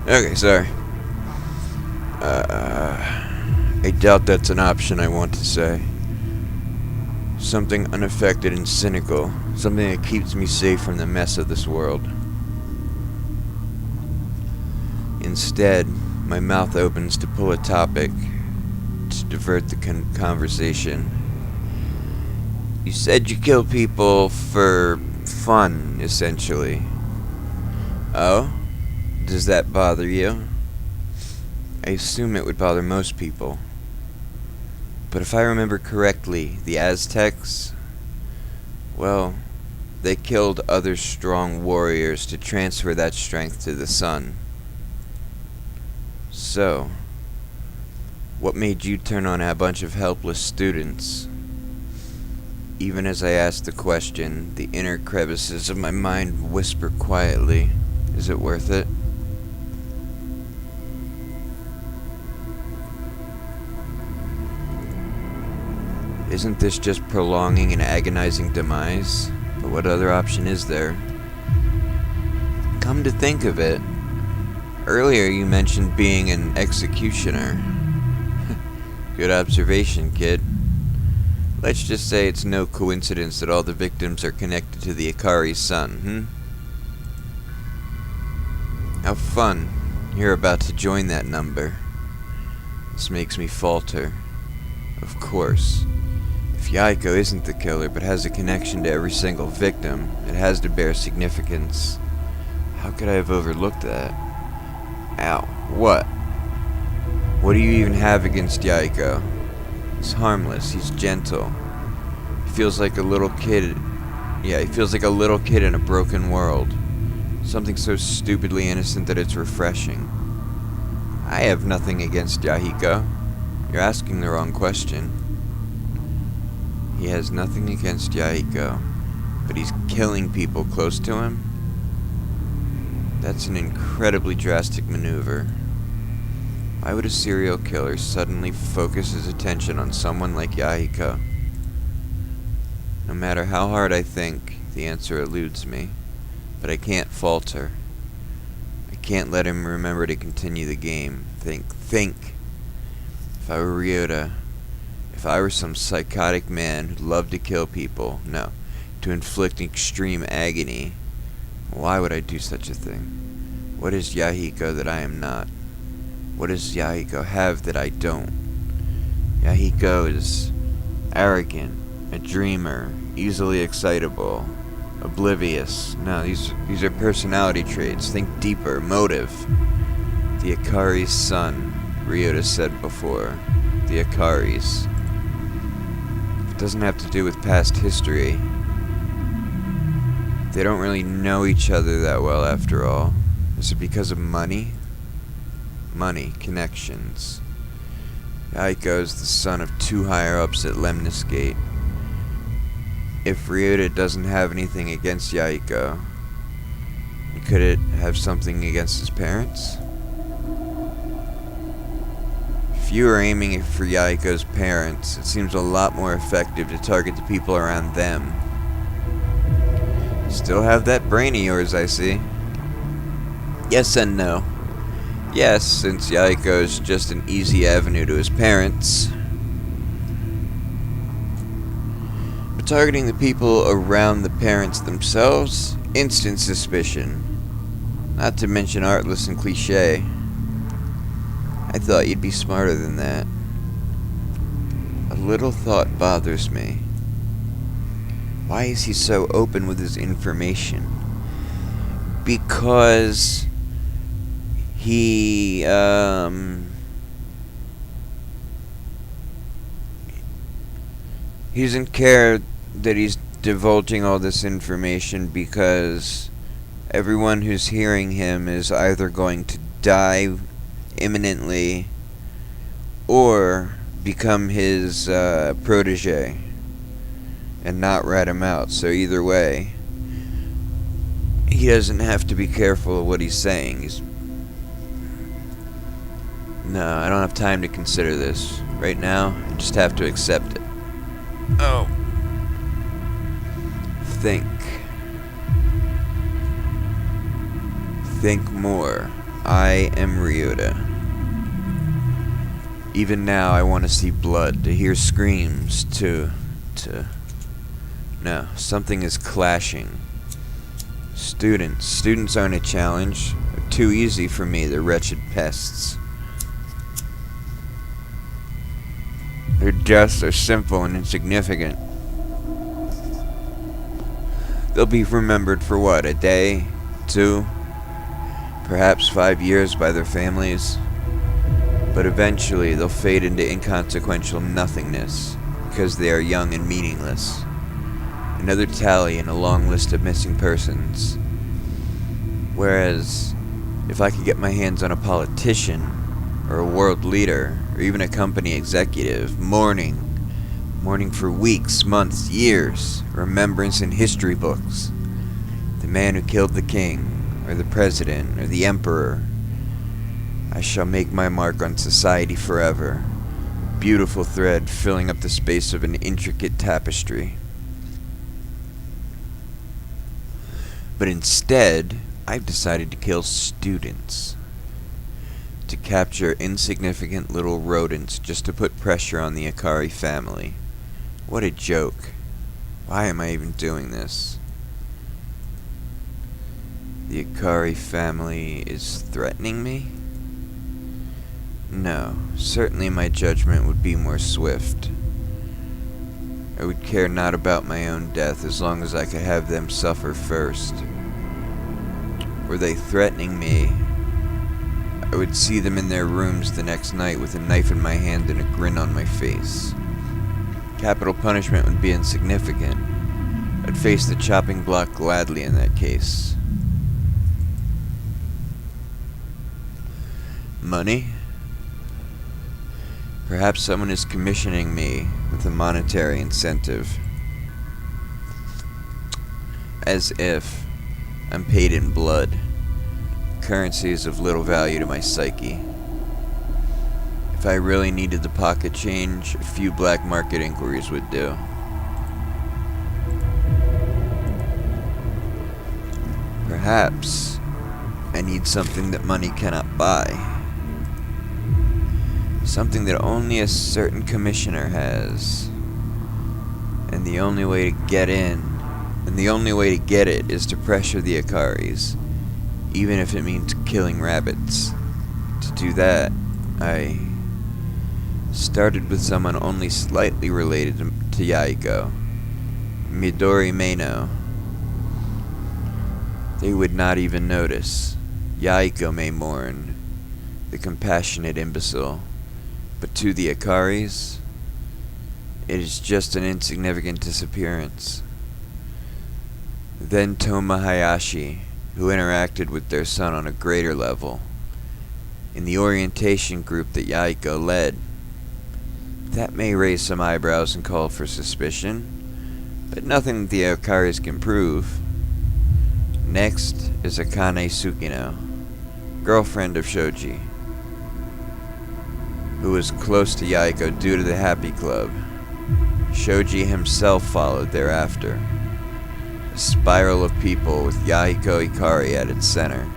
Okay, sorry. I doubt that's an option, I want to say. Something unaffected and cynical. Something that keeps me safe from the mess of this world. Instead, my mouth opens to pull a topic to divert the conversation. You said you kill people for fun, essentially. Oh? Does that bother you? I assume it would bother most people. But if I remember correctly, the Aztecs, well, they killed other strong warriors to transfer that strength to the sun. So, what made you turn on a bunch of helpless students? Even as I asked the question, the inner crevices of my mind whisper quietly, is it worth it? Isn't this just prolonging an agonizing demise? But what other option is there? Come to think of it, earlier you mentioned being an executioner. Good observation, kid. Let's just say it's no coincidence that all the victims are connected to the Ikari's son, How fun. You're about to join that number. This makes me falter. Of course. If Yaiko isn't the killer but has a connection to every single victim, it has to bear significance. How could I have overlooked that? Ow. What? What do you even have against Yaiko? He's harmless. He's gentle. He feels like a little kid. Yeah, he feels like a little kid in a broken world. Something so stupidly innocent that it's refreshing. I have nothing against Yahiko. You're asking the wrong question. He has nothing against Yahiko, but he's killing people close to him? That's an incredibly drastic maneuver. Why would a serial killer suddenly focus his attention on someone like Yahiko? No matter how hard I think, the answer eludes me. But I can't falter. I can't let him remember to continue the game. Think. If I were Ryota, if I were some psychotic man who loved to kill people, no, to inflict extreme agony, why would I do such a thing? What is Yahiko that I am not? What does Yahiko have that I don't? Yahiko is arrogant, a dreamer, easily excitable, oblivious. No, these are personality traits. Think deeper. Motive. The Ikari's son, Ryota said before. The Ikari's. It doesn't have to do with past history. They don't really know each other that well after all. Is it because of money? Money, connections. Yahiko is the son of two higher-ups at Lemnis Gate. If Ryota doesn't have anything against Yahiko, could it have something against his parents? If you are aiming for Yahiko's parents, it seems a lot more effective to target the people around them. Still have that brain of yours, I see. Yes and no. Yes, since Yahiko is just an easy avenue to his parents. But targeting the people around the parents themselves, instant suspicion. Not to mention artless and cliché. I thought you'd be smarter than that. A little thought bothers me. Why is he so open with his information? Because he doesn't care that he's divulging all this information because everyone who's hearing him is either going to die imminently or become his protege and not rat him out. So either way, he doesn't have to be careful of what he's saying. No, I don't have time to consider this. Right now, I just have to accept it. Oh. Think. Think more. I am Ryota. Even now, I want to see blood, to hear screams, to... No, something is clashing. Students aren't a challenge. They're too easy for me, the wretched pests. Their deaths are simple and insignificant. They'll be remembered for what, a day? 2? perhaps 5 years by their families, but eventually they'll fade into inconsequential nothingness because they are young and meaningless. Another tally in a long list of missing persons. Whereas, if I could get my hands on a politician, or a world leader, or even a company executive, mourning for weeks, months, years, remembrance in history books, the man who killed the king, or the president, or the emperor, I shall make my mark on society forever, a beautiful thread filling up the space of an intricate tapestry. But instead, I've decided to kill students. To capture insignificant little rodents just to put pressure on the Akari family. What a joke. Why am I even doing this? The Akari family is threatening me? No, certainly my judgment would be more swift. I would care not about my own death as long as I could have them suffer first. Were they threatening me, I would see them in their rooms the next night with a knife in my hand and a grin on my face. Capital punishment would be insignificant. I'd face the chopping block gladly in that case. Money? Perhaps someone is commissioning me with a monetary incentive. As if I'm paid in blood. Currency is of little value to my psyche. If I really needed the pocket change, a few black market inquiries would do. Perhaps I need something that money cannot buy. Something that only a certain commissioner has. And the only way to get in, and the only way to get it, is to pressure the Akaris, even if it means killing rabbits. To do that, I started with someone only slightly related to Yaiko, Midori Meino. They would not even notice. Yaiko may mourn, the compassionate imbecile, but to the Akaris, it is just an insignificant disappearance. Then Toma Hayashi, who interacted with their son on a greater level, in the orientation group that Yaiko led. That may raise some eyebrows and call for suspicion, but nothing that the Akaris can prove. Next is Akane Tsukino, girlfriend of Shoji, who was close to Yaiko due to the Happy Club. Shoji himself followed thereafter. A spiral of people with Yaiko Ikari at its center.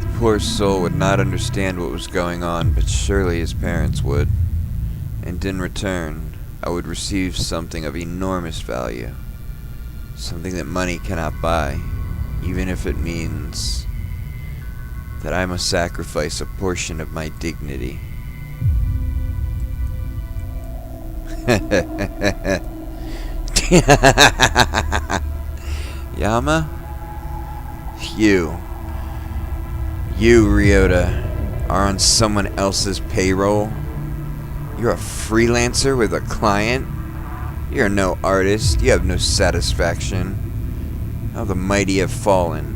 The poor soul would not understand what was going on, but surely his parents would. And in return, I would receive something of enormous value. Something that money cannot buy, even if it means that I must sacrifice a portion of my dignity. Yama? You, Ryota, are on someone else's payroll? You're a freelancer with a client? You're no artist. You have no satisfaction. How the mighty have fallen.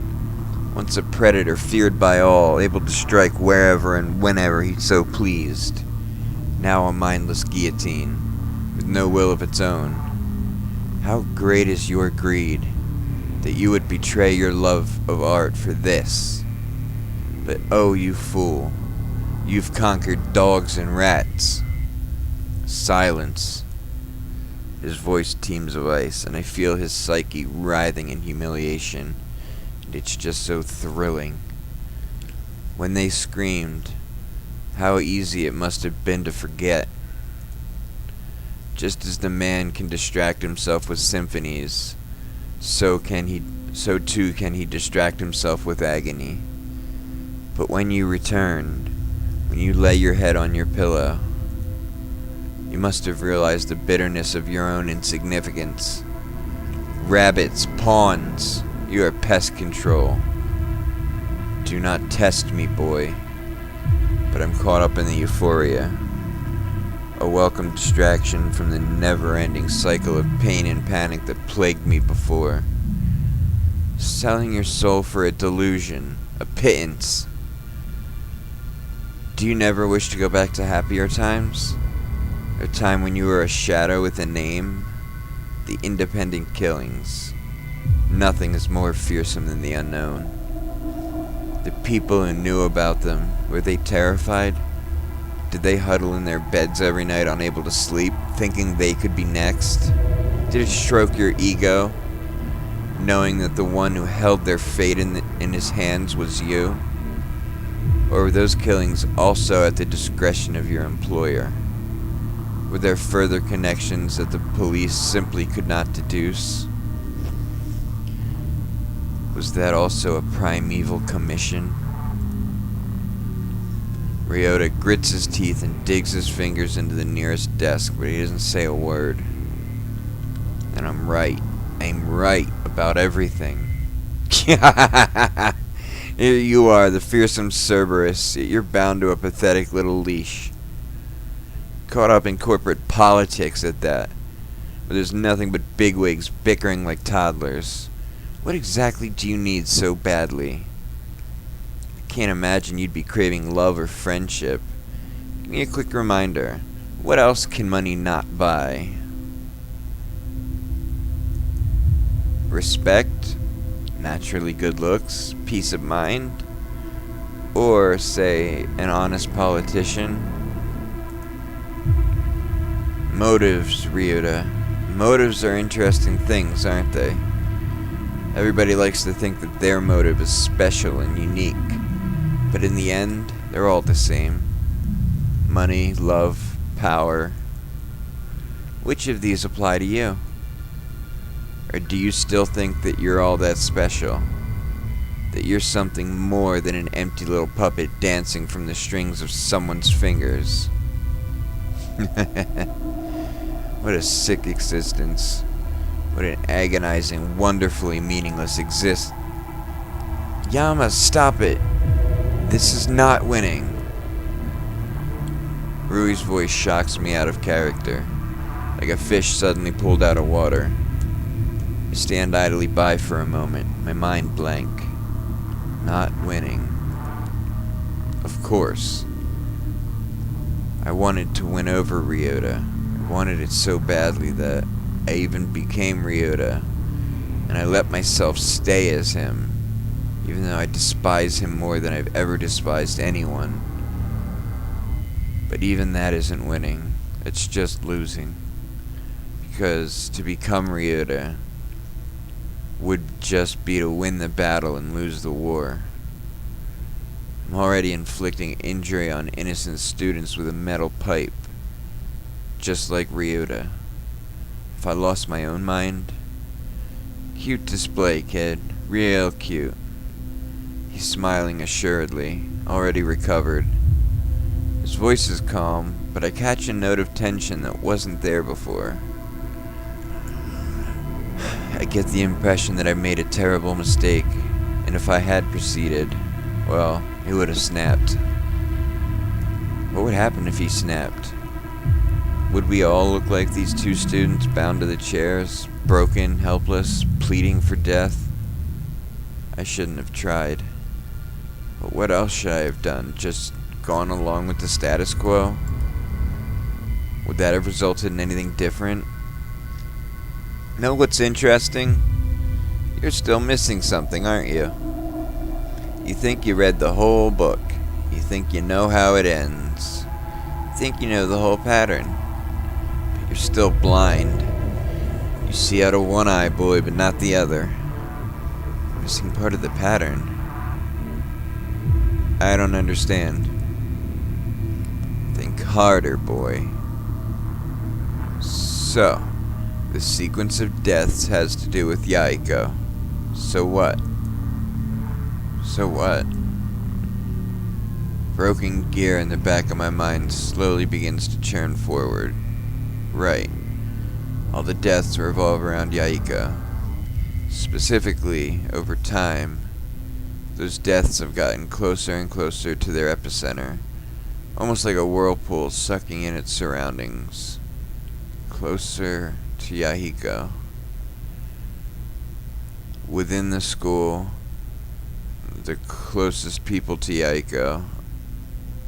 Once a predator feared by all, able to strike wherever and whenever he so pleased. Now a mindless guillotine, with no will of its own. How great is your greed, that you would betray your love of art for this. But oh, you fool, you've conquered dogs and rats. Silence. His voice teems of ice, and I feel his psyche writhing in humiliation. And it's just so thrilling. When they screamed, how easy it must have been to forget. Just as the man can distract himself with symphonies, so too can he distract himself with agony. But when you returned, when you lay your head on your pillow, you must have realized the bitterness of your own insignificance. Rabbits, pawns, you are pest control. Do not test me, boy. But I'm caught up in the euphoria. A welcome distraction from the never-ending cycle of pain and panic that plagued me before. Selling your soul for a delusion, a pittance. Do you never wish to go back to happier times? A time when you were a shadow with a name? The independent killings. Nothing is more fearsome than the unknown. The people who knew about them, were they terrified? Did they huddle in their beds every night unable to sleep, thinking they could be next? Did it stroke your ego, knowing that the one who held their fate in his hands was you? Or were those killings also at the discretion of your employer? Were there further connections that the police simply could not deduce? Was that also a primeval commission? Ryota grits his teeth and digs his fingers into the nearest desk, but he doesn't say a word. And I'm right. I'm right about everything. Here you are, the fearsome Cerberus. You're bound to a pathetic little leash. Caught up in corporate politics at that. Where there's nothing but bigwigs bickering like toddlers. What exactly do you need so badly? I can't imagine you'd be craving love or friendship. Give me a quick reminder. What else can money not buy? Respect? Naturally good looks? Peace of mind? Or, say, an honest politician? Motives, Ryota. Motives are interesting things, aren't they? Everybody likes to think that their motive is special and unique. But in the end, they're all the same. Money, love, power. Which of these apply to you? Or do you still think that you're all that special? That you're something more than an empty little puppet dancing from the strings of someone's fingers? What a sick existence. What an agonizing, wonderfully meaningless exist. Yama, stop it. This is not winning. Rui's voice shocks me out of character, like a fish suddenly pulled out of water. I stand idly by for a moment, my mind blank. Not winning. Of course. I wanted to win over Ryota. I wanted it so badly that I even became Ryota, and I let myself stay as him, even though I despise him more than I've ever despised anyone. But even that isn't winning. It's just losing. Because to become Ryota would just be to win the battle and lose the war. I'm already inflicting injury on innocent students with a metal pipe, just like Ryota. If I lost my own mind? Cute display, kid. Real cute. He's smiling assuredly, already recovered. His voice is calm, but I catch a note of tension that wasn't there before. I get the impression that I made a terrible mistake, and if I had proceeded, well, he would have snapped. What would happen if he snapped? Would we all look like these two students bound to the chairs, broken, helpless, pleading for death? I shouldn't have tried. But what else should I have done? Just gone along with the status quo? Would that have resulted in anything different? Know what's interesting? You're still missing something, aren't you? You think you read the whole book. You think you know how it ends. You think you know the whole pattern. You're still blind. You see out of one eye, boy, but not the other. Missing part of the pattern. I don't understand. Think harder, boy. So, the sequence of deaths has to do with Yaiko. So what? So what? Broken gear in the back of my mind slowly begins to churn forward. Right. All the deaths revolve around Yaiko. Specifically, over time, Those deaths have gotten closer and closer to their epicenter, almost like a whirlpool sucking in its surroundings. Closer to Yahiko. Within the school, the closest people to Yahiko,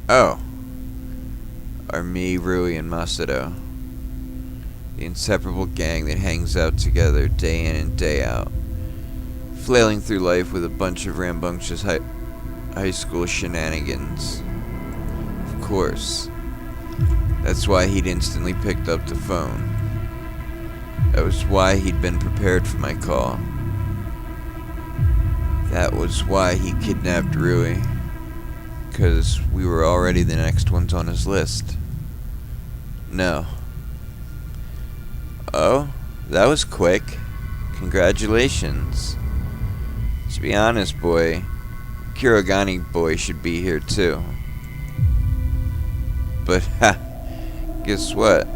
are me, Rui, and Masato. The inseparable gang that hangs out together day in and day out, flailing through life with a bunch of rambunctious high school shenanigans. Of course. That's why he'd instantly picked up the phone. That was why he'd been prepared for my call. That was why he kidnapped Rui. Because we were already the next ones on his list. No. Oh, that was quick. Congratulations. To be honest, boy, Kurogane boy should be here too. But guess what?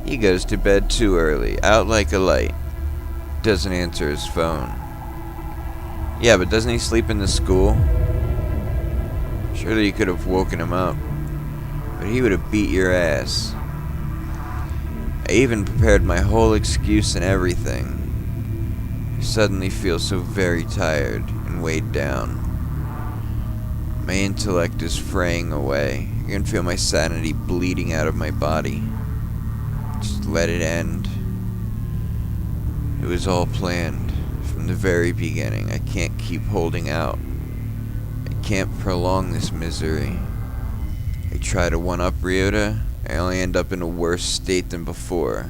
He goes to bed too early, out like a light. Doesn't answer his phone. Yeah, but doesn't he sleep in the school? Surely you could have woken him up. But he would have beat your ass. I even prepared my whole excuse and everything. I suddenly feel so very tired and weighed down. My intellect is fraying away. I can feel my sanity bleeding out of my body. Just let it end. It was all planned from the very beginning. I can't keep holding out. I can't prolong this misery. I try to one-up Ryota. I only end up in a worse state than before.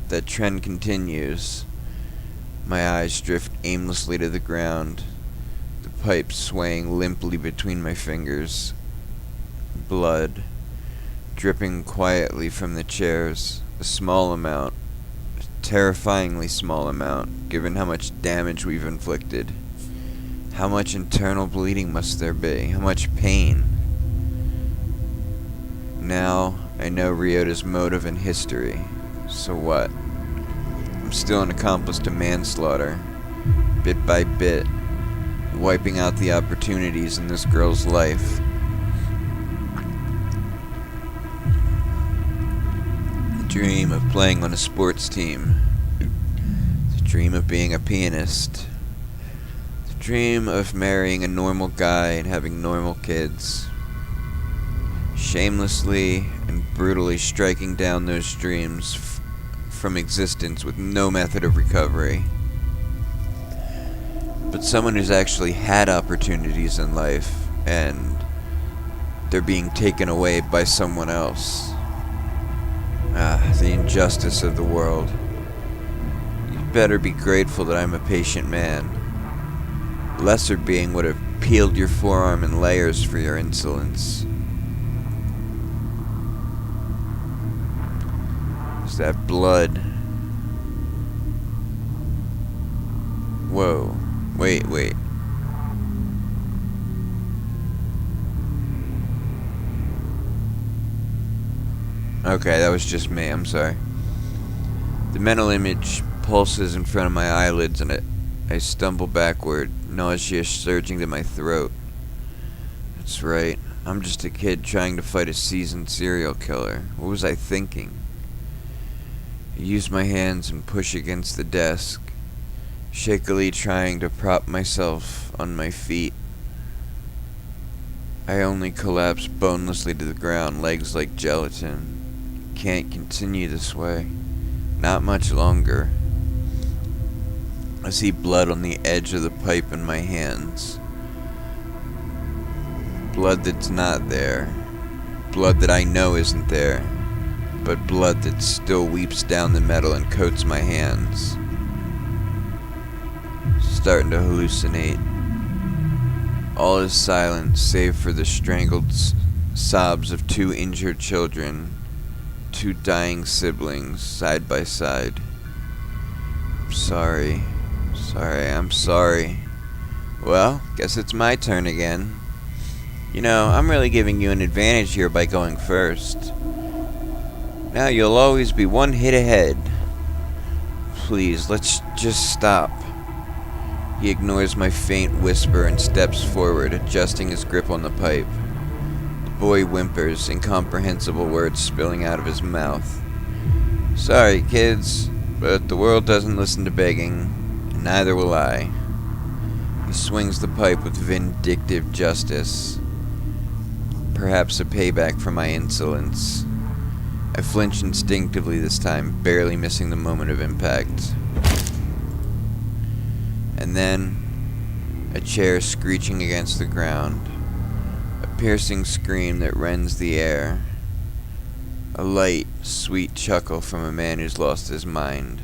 That trend continues. My eyes drift aimlessly to the ground, the pipe swaying limply between my fingers. Blood dripping quietly from the chairs. A small amount. A terrifyingly small amount, given how much damage we've inflicted. How much internal bleeding must there be? How much pain? Now I know Ryota's motive and history. So what? I'm still an accomplice to manslaughter, bit by bit, wiping out the opportunities in this girl's life. The dream of playing on a sports team. The dream of being a pianist. The dream of marrying a normal guy and having normal kids. Shamelessly and brutally striking down those dreams from existence with no method of recovery. But someone who's actually had opportunities in life and they're being taken away by someone else. The injustice of the world. You'd better be grateful that I'm a patient man. Lesser being would have peeled your forearm in layers for your insolence. That blood. Whoa. Wait. Okay, that was just me. I'm sorry. The mental image pulses in front of my eyelids and I stumble backward, nausea surging to my throat. That's right. I'm just a kid trying to fight a seasoned serial killer. What was I thinking? I use my hands and push against the desk, shakily trying to prop myself on my feet. I only collapse bonelessly to the ground, legs like gelatin. Can't continue this way. Not much longer. I see blood on the edge of the pipe in my hands. Blood that's not there. Blood that I know isn't there. But blood that still weeps down the metal and coats my hands. Starting to hallucinate. All is silent save for the strangled sobs of two injured children, two dying siblings side by side. I'm sorry. I'm sorry. Well, guess it's my turn again. You know, I'm really giving you an advantage here by going first. Now you'll always be one hit ahead. Please, let's just stop. He ignores my faint whisper and steps forward, adjusting his grip on the pipe. The boy whimpers, incomprehensible words spilling out of his mouth. Sorry, kids, but the world doesn't listen to begging, and neither will I. He swings the pipe with vindictive justice. Perhaps a payback for my insolence. I flinch instinctively this time, barely missing the moment of impact. And then, a chair screeching against the ground. A piercing scream that rends the air. A light, sweet chuckle from a man who's lost his mind.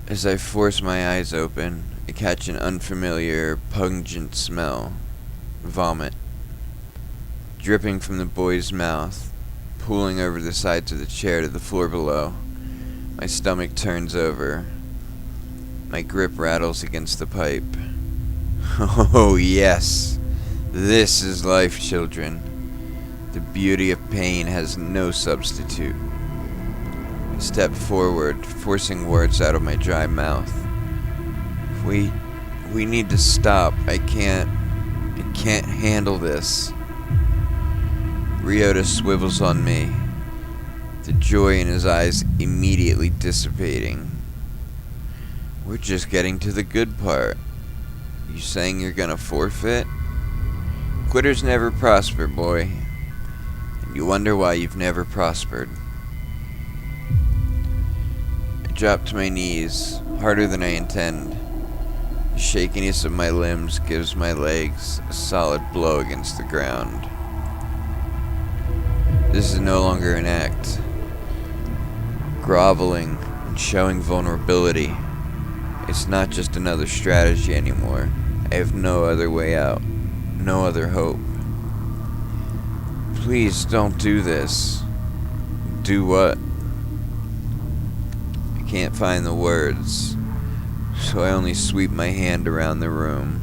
As I force my eyes open, I catch an unfamiliar, pungent smell. Vomit. Dripping from the boy's mouth, pooling over the sides of the chair to the floor below. My stomach turns over. My grip rattles against the pipe. Oh yes, this is life, children. The beauty of pain has no substitute. I step forward, forcing words out of my dry mouth. We need to stop. I can't handle this. Ryota swivels on me, the joy in his eyes immediately dissipating. We're just getting to the good part. You saying you're gonna forfeit? Quitters never prosper, boy. And you wonder why you've never prospered. I drop to my knees, harder than I intend. The shakiness of my limbs gives my legs a solid blow against the ground. This is no longer an act. Groveling and showing vulnerability. It's not just another strategy anymore. I have no other way out. No other hope. Please don't do this. Do what? I can't find the words, so I only sweep my hand around the room.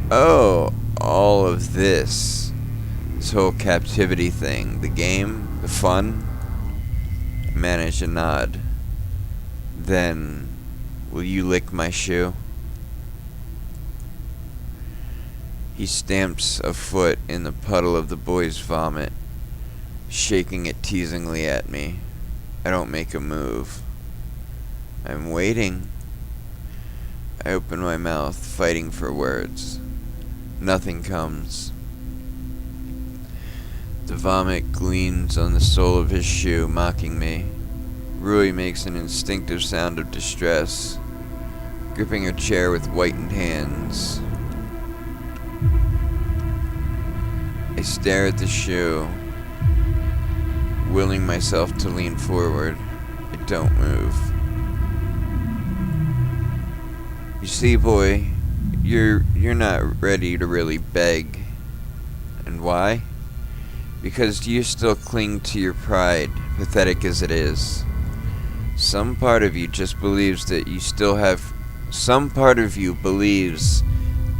Oh, all of this. This whole captivity thing. The game? The fun? I manage to nod. Then, will you lick my shoe? He stamps a foot in the puddle of the boy's vomit, shaking it teasingly at me. I don't make a move. I'm waiting. I open my mouth, fighting for words. Nothing comes. The vomit gleams on the sole of his shoe, mocking me. Rui makes an instinctive sound of distress, gripping her chair with whitened hands. I stare at the shoe, willing myself to lean forward. I don't move. You see, boy, you're not ready to really beg. And why? Because you still cling to your pride, pathetic as it is. Some part of you just believes that you still have... Some part of you believes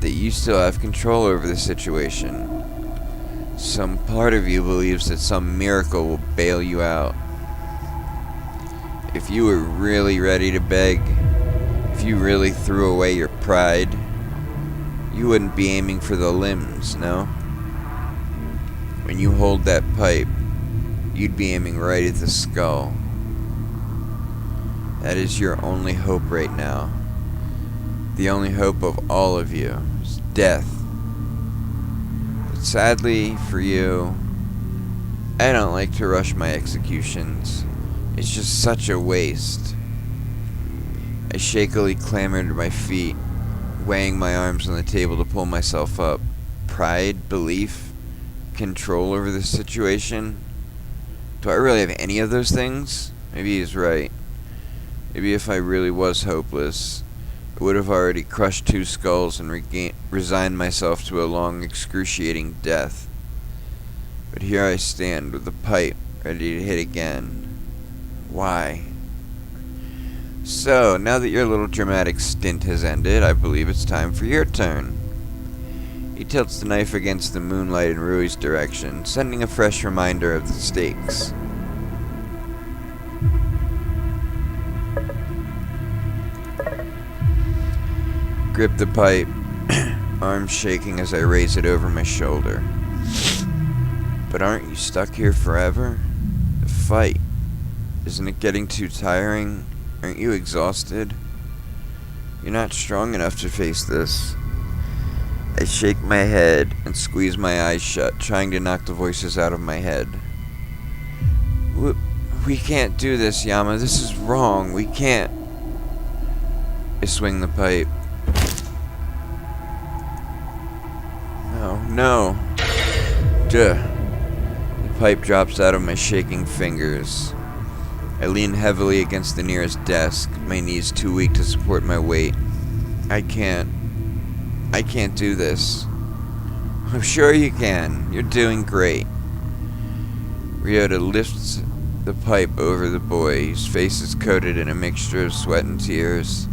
that you still have control over the situation. Some part of you believes that some miracle will bail you out. If you were really ready to beg, if you really threw away your pride, you wouldn't be aiming for the limbs, no? When you hold that pipe, you'd be aiming right at the skull. That is your only hope right now. The only hope of all of you is death. But sadly for you, I don't like to rush my executions. It's just such a waste. I shakily clamber to my feet, weighing my arms on the table to pull myself up. Pride, belief, control over the situation. Do I really have any of those things? Maybe he's right. Maybe if I really was hopeless, I would have already crushed 2 skulls and resigned myself to a long, excruciating death. But here I stand with the pipe, ready to hit again. Why? So, now that your little dramatic stint has ended, I believe it's time for your turn. He tilts the knife against the moonlight in Rui's direction, sending a fresh reminder of the stakes. grip the pipe, arms shaking as I raise it over my shoulder. But aren't you stuck here forever? The fight, isn't it getting too tiring? Aren't you exhausted? You're not strong enough to face this. I shake my head and squeeze my eyes shut, trying to knock the voices out of my head. We can't do this, Yama. This is wrong. We can't. I swing the pipe. No. Duh. The pipe drops out of my shaking fingers. I lean heavily against the nearest desk, my knees too weak to support my weight. I can't do this. I'm sure you can. You're doing great. Ryota lifts the pipe over the boy, whose face is coated in a mixture of sweat and tears,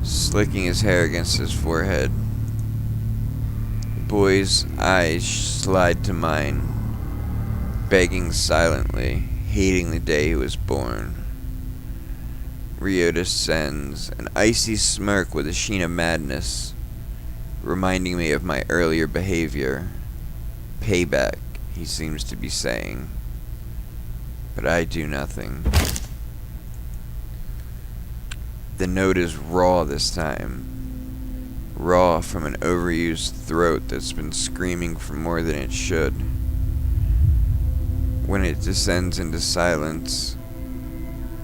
slicking his hair against his forehead. The boy's eyes slide to mine, begging silently, hating the day he was born. Ryota sends an icy smirk with a sheen of madness, reminding me of my earlier behavior. Payback, he seems to be saying. But I do nothing. The note is raw this time. Raw from an overused throat that's been screaming for more than it should. When it descends into silence,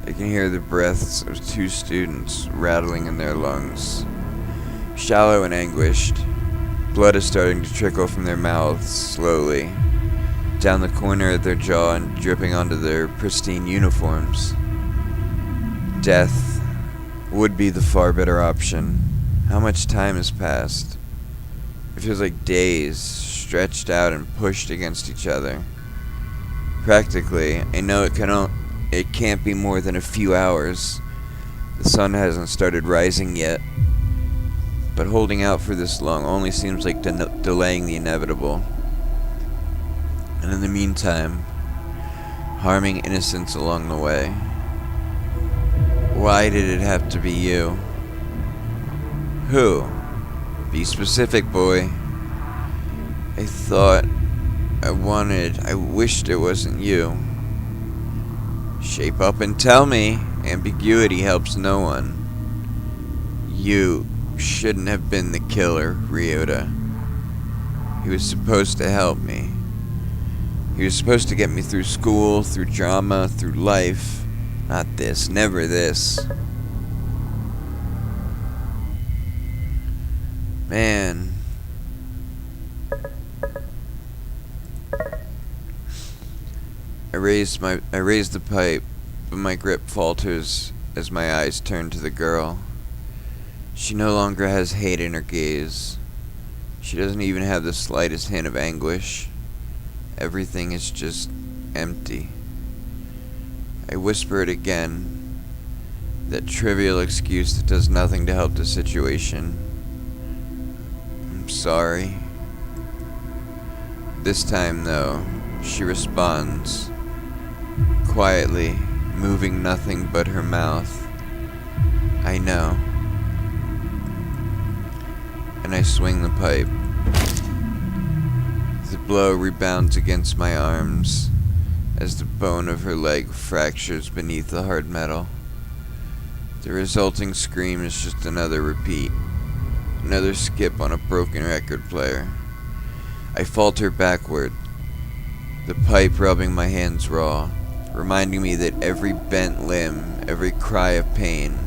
I can hear the breaths of two students rattling in their lungs. Shallow and anguished, blood is starting to trickle from their mouths slowly, down the corner of their jaw and dripping onto their pristine uniforms. Death would be the far better option. How much time has passed? It feels like days, stretched out and pushed against each other. Practically, I know it can't be more than a few hours. The sun hasn't started rising yet. But holding out for this long only seems like delaying the inevitable. And in the meantime, harming innocents along the way. Why did it have to be you? Who? Be specific, boy. I wished it wasn't you. Shape up and tell me. Ambiguity helps no one. You shouldn't have been the killer, Ryota. He was supposed to help me. He was supposed to get me through school, through drama, through life. Not this, never this. Man. I raise the pipe, but my grip falters as my eyes turn to the girl. She no longer has hate in her gaze. She doesn't even have the slightest hint of anguish. Everything is just empty. I whisper it again, that trivial excuse that does nothing to help the situation. I'm sorry. This time, though, she responds, quietly, moving nothing but her mouth. I know. And I swing the pipe. The blow rebounds against my arms as the bone of her leg fractures beneath the hard metal. The resulting scream is just another repeat, another skip on a broken record player. I falter backward, the pipe rubbing my hands raw, reminding me that every bent limb, every cry of pain,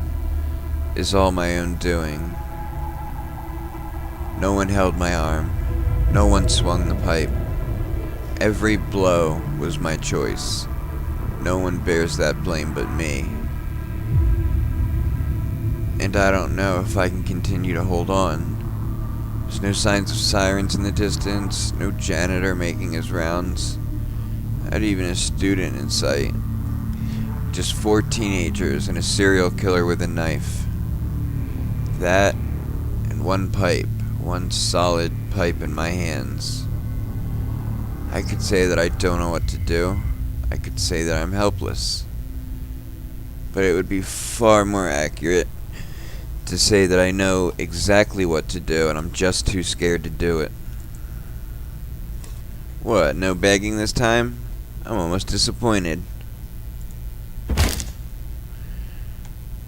is all my own doing. No one held my arm. No one swung the pipe. Every blow was my choice. No one bears that blame but me. And I don't know if I can continue to hold on. There's no signs of sirens in the distance, no janitor making his rounds, not even a student in sight. Just 4 teenagers and a serial killer with a knife. That and one pipe, one solid pipe in my hands. I could say that I don't know what to do. I could say that I'm helpless. But it would be far more accurate to to say that I know exactly what to do, and I'm just too scared to do it. What, no begging this time? I'm almost disappointed.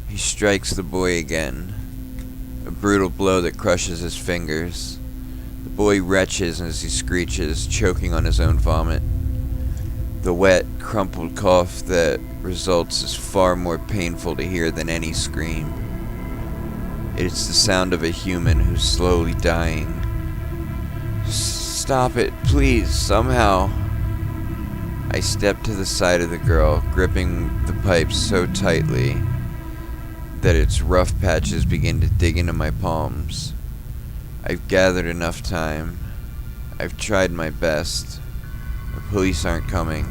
He strikes the boy again. A brutal blow that crushes his fingers. The boy retches as he screeches, choking on his own vomit. The wet, crumpled cough that results is far more painful to hear than any scream. It's the sound of a human who's slowly dying. Stop it, please, somehow. I step to the side of the girl, gripping the pipe so tightly that its rough patches begin to dig into my palms. I've gathered enough time. I've tried my best. The police aren't coming.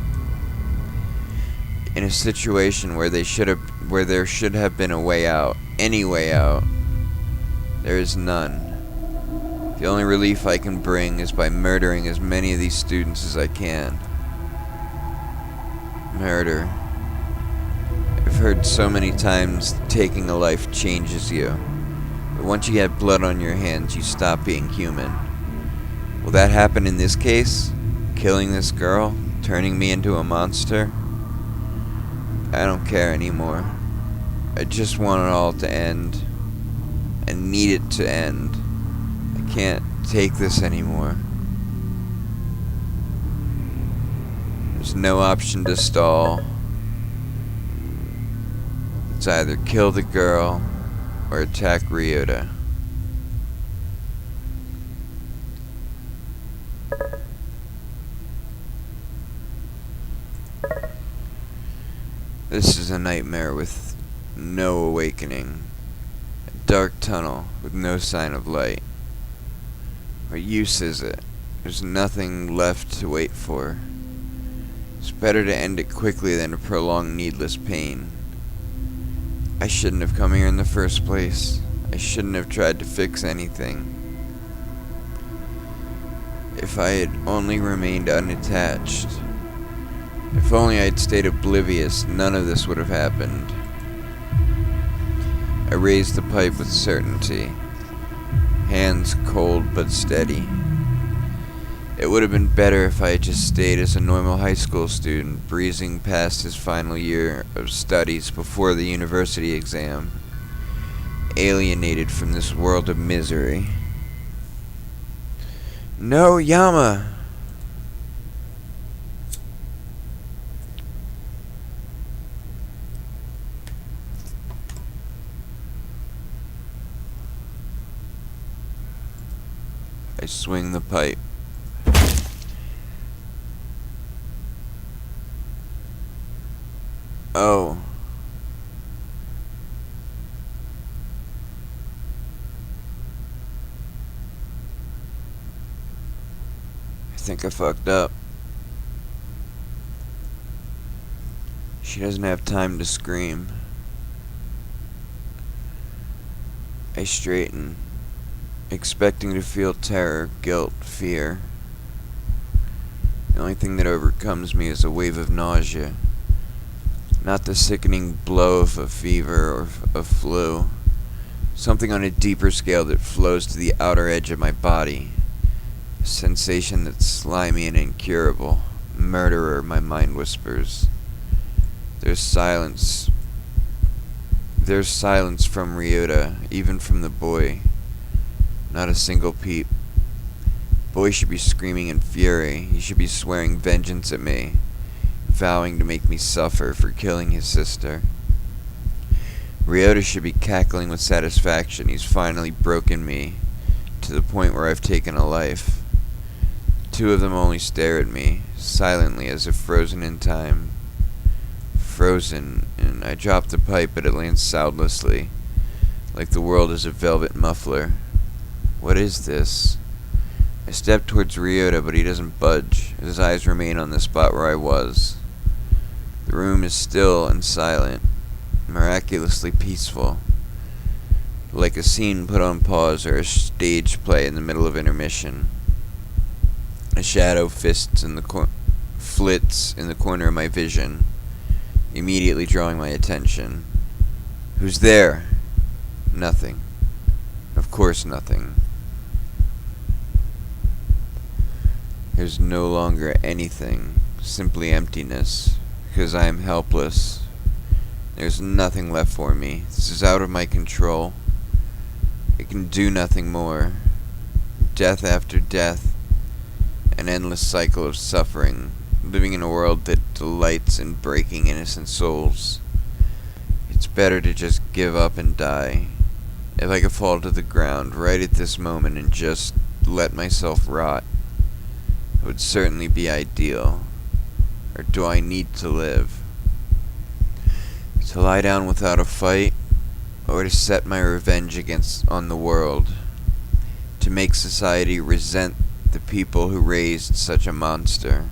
In a situation where there should have been a way out, any way out, there is none. The only relief I can bring is by murdering as many of these students as I can. Murder. I've heard so many times taking a life changes you. But once you get blood on your hands, you stop being human. Will that happen in this case? Killing this girl? Turning me into a monster? I don't care anymore. I just want it all to end. I need it to end. I can't take this anymore. There's no option to stall. It's either kill the girl or attack Ryota. This is a nightmare with no awakening. A dark tunnel with no sign of light. What use is it? There's nothing left to wait for. It's better to end it quickly than to prolong needless pain. I shouldn't have come here in the first place. I shouldn't have tried to fix anything. If I had only remained unattached. If only I'd stayed oblivious, none of this would have happened. I raised the pipe with certainty. Hands cold but steady. It would have been better if I had just stayed as a normal high school student, breezing past his final year of studies before the university exam, alienated from this world of misery. No, Yama! I swing the pipe. Oh. I think I fucked up. She doesn't have time to scream. I straighten, expecting to feel terror, guilt, fear. The only thing that overcomes me is a wave of nausea. Not the sickening blow of a fever or a flu. Something on a deeper scale that flows to the outer edge of my body. A sensation that's slimy and incurable. Murderer, my mind whispers. There's silence. There's silence from Ryota, even from the boy. Not a single peep. Boy should be screaming in fury. He should be swearing vengeance at me, vowing to make me suffer for killing his sister. Ryota should be cackling with satisfaction. He's finally broken me to the point where I've taken a life. Two of them only stare at me, silently as if frozen in time. Frozen, and I drop the pipe, but it lands soundlessly, like the world is a velvet muffler. What is this? I step towards Ryota, but he doesn't budge. His eyes remain on the spot where I was. The room is still and silent, miraculously peaceful, like a scene put on pause or a stage play in the middle of intermission. A shadow flits in the corner of my vision, immediately drawing my attention. Who's there? Nothing. course nothing. There's no longer anything, simply emptiness, because I am helpless. There's nothing left for me. This is out of my control. I can do nothing more. Death after death, an endless cycle of suffering, living in a world that delights in breaking innocent souls. It's better to just give up and die. If I could fall to the ground right at this moment and just let myself rot, it would certainly be ideal. Or do I need to live? To lie down without a fight, or to set my revenge on the world, to make society resent the people who raised such a monster.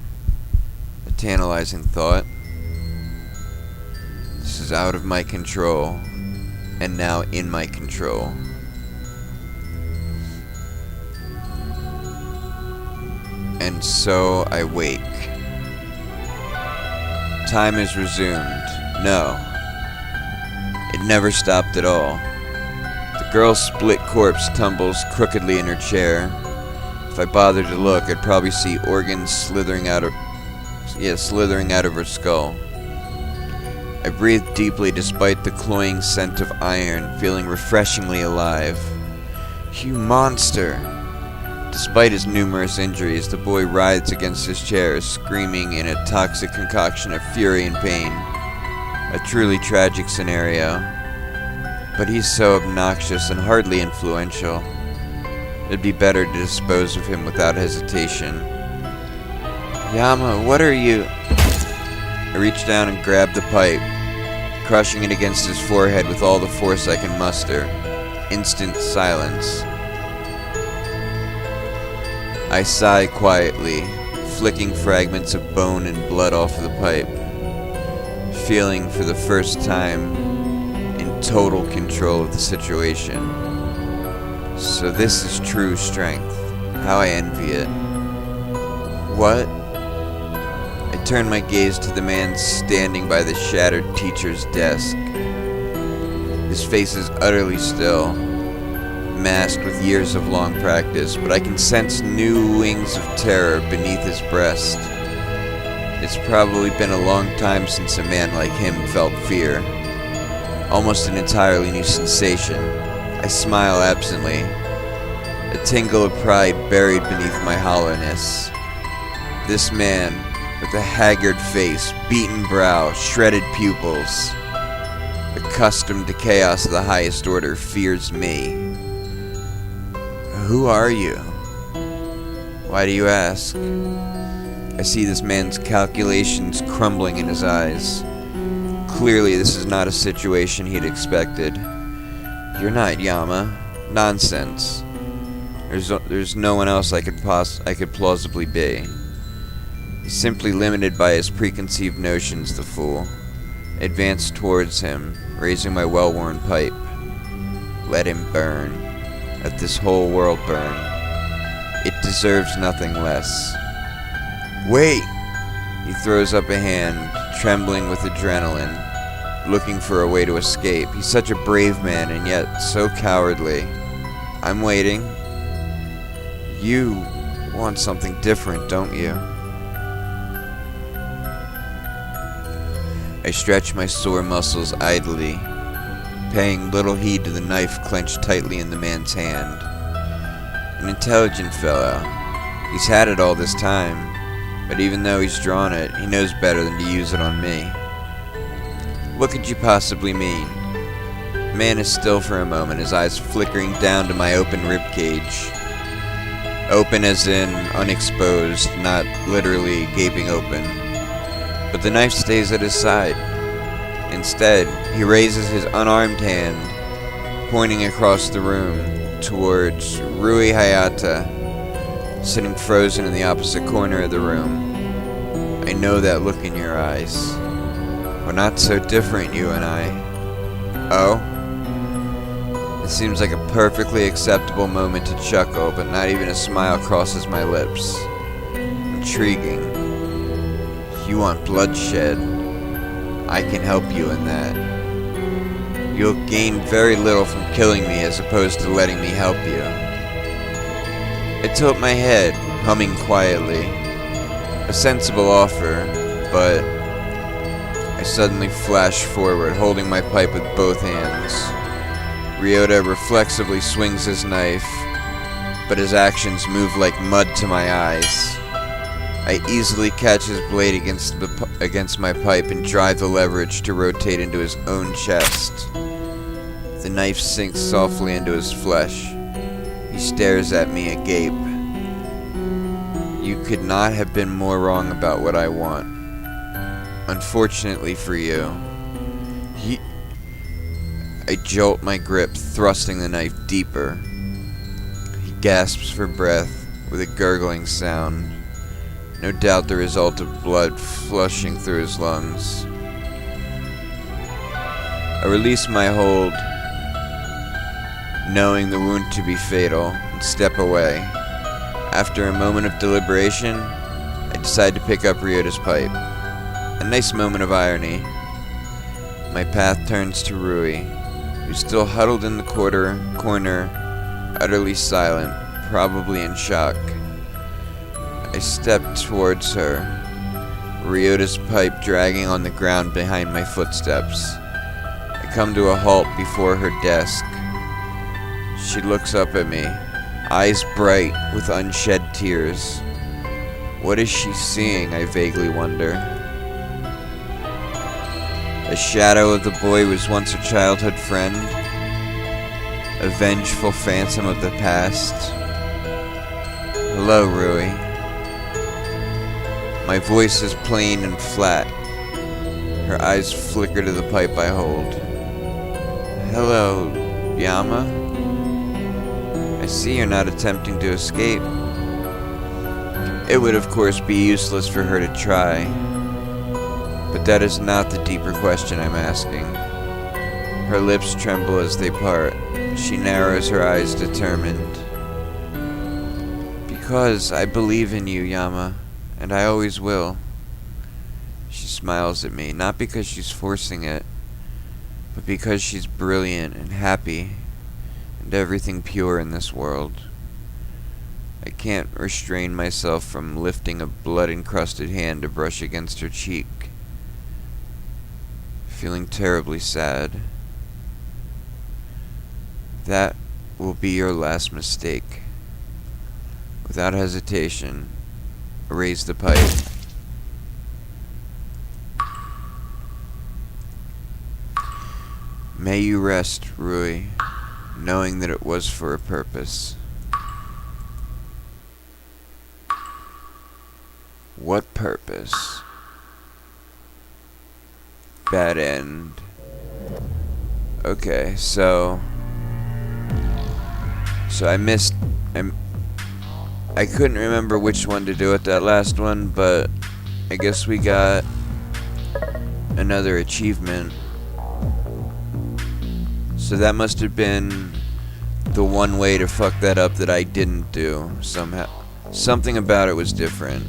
A tantalizing thought. This is out of my control, and now in my control. And so I wake. Time is resumed. No. It never stopped at all. The girl's split corpse tumbles crookedly in her chair. If I bothered to look, I'd probably see organs slithering out of her skull. I breathed deeply despite the cloying scent of iron, feeling refreshingly alive. You monster! Despite his numerous injuries, the boy writhes against his chair, screaming in a toxic concoction of fury and pain. A truly tragic scenario. But he's so obnoxious and hardly influential. It'd be better to dispose of him without hesitation. Yama, what are you? I reached down and grabbed the pipe, crushing it against his forehead with all the force I can muster. Instant silence. I sigh quietly, flicking fragments of bone and blood off of the pipe, feeling for the first time in total control of the situation. So this is true strength. How I envy it. What? I turn my gaze to the man standing by the shattered teacher's desk. His face is utterly still, masked with years of long practice, but I can sense new wings of terror beneath his breast. It's probably been a long time since a man like him felt fear. Almost an entirely new sensation. I smile absently, a tingle of pride buried beneath my hollowness. This man, with a haggard face, beaten brow, shredded pupils, accustomed to chaos of the highest order, fears me. Who are you? Why do you ask? I see this man's calculations crumbling in his eyes. Clearly, this is not a situation he'd expected. You're not Yama. Nonsense. There's no one else I could plausibly be. He's simply limited by his preconceived notions, the fool. Advanced towards him, raising my well-worn pipe. Let him burn. Let this whole world burn. It deserves nothing less. Wait! He throws up a hand, trembling with adrenaline, looking for a way to escape. He's such a brave man, and yet so cowardly. I'm waiting. You want something different, don't you? I stretch my sore muscles idly, paying little heed to the knife clenched tightly in the man's hand. An intelligent fellow. He's had it all this time, but even though he's drawn it, he knows better than to use it on me. What could you possibly mean? The man is still for a moment, his eyes flickering down to my open ribcage. Open as in unexposed, not literally gaping open. But the knife stays at his side. Instead, he raises his unarmed hand, pointing across the room towards Rui Hayata, sitting frozen in the opposite corner of the room. I know that look in your eyes. We're not so different, you and I. Oh? It seems like a perfectly acceptable moment to chuckle, but not even a smile crosses my lips. Intriguing. You want bloodshed. I can help you in that. You'll gain very little from killing me as opposed to letting me help you. I tilt my head, humming quietly. A sensible offer, but I suddenly flash forward, holding my pipe with both hands. Ryota reflexively swings his knife, but his actions move like mud to my eyes. I easily catch his blade against my pipe and drive the leverage to rotate into his own chest. The knife sinks softly into his flesh. He stares at me agape. You could not have been more wrong about what I want. Unfortunately for you, I jolt my grip, thrusting the knife deeper. He gasps for breath with a gurgling sound. No doubt the result of blood flushing through his lungs. I release my hold, knowing the wound to be fatal, and step away. After a moment of deliberation, I decide to pick up Ryota's pipe. A nice moment of irony. My path turns to Rui, who's still huddled in the corner, utterly silent, probably in shock. I step towards her, Ryota's pipe dragging on the ground behind my footsteps. I come to a halt before her desk. She looks up at me, eyes bright with unshed tears. What is she seeing, I vaguely wonder. A shadow of the boy who was once a childhood friend? A vengeful phantom of the past? Hello, Rui. My voice is plain and flat. Her eyes flicker to the pipe I hold. Hello, Yama? I see you're not attempting to escape. It would of course be useless for her to try. But that is not the deeper question I'm asking. Her lips tremble as they part. She narrows her eyes, determined. Because I believe in you, Yama, and I always will. She smiles at me, not because she's forcing it, but because she's brilliant and happy, and everything pure in this world. I can't restrain myself from lifting a blood-encrusted hand to brush against her cheek. Feeling terribly sad. That will be your last mistake. Without hesitation, I raise the pipe. May you rest, Rui, knowing that it was for a purpose. What purpose? Bad end. Okay, so I couldn't remember which one to do with that last one, but I guess we got another achievement. So that must have been the one way to fuck that up that I didn't do somehow. Something about it was different.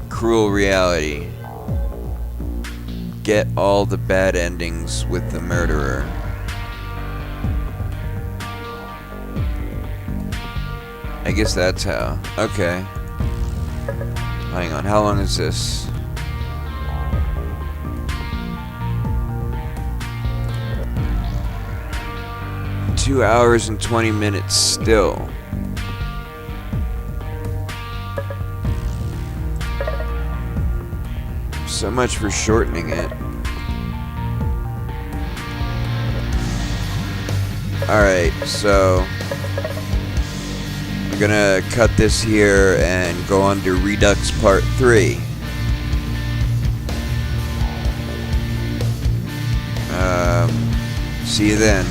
Cruel reality. Get all the bad endings with the murderer. I guess that's how. Okay. Hang on, how long is this? Two hours and 20 minutes still. So much for shortening it. Alright, so I'm gonna cut this here and go on to Redux Part 3. See you then.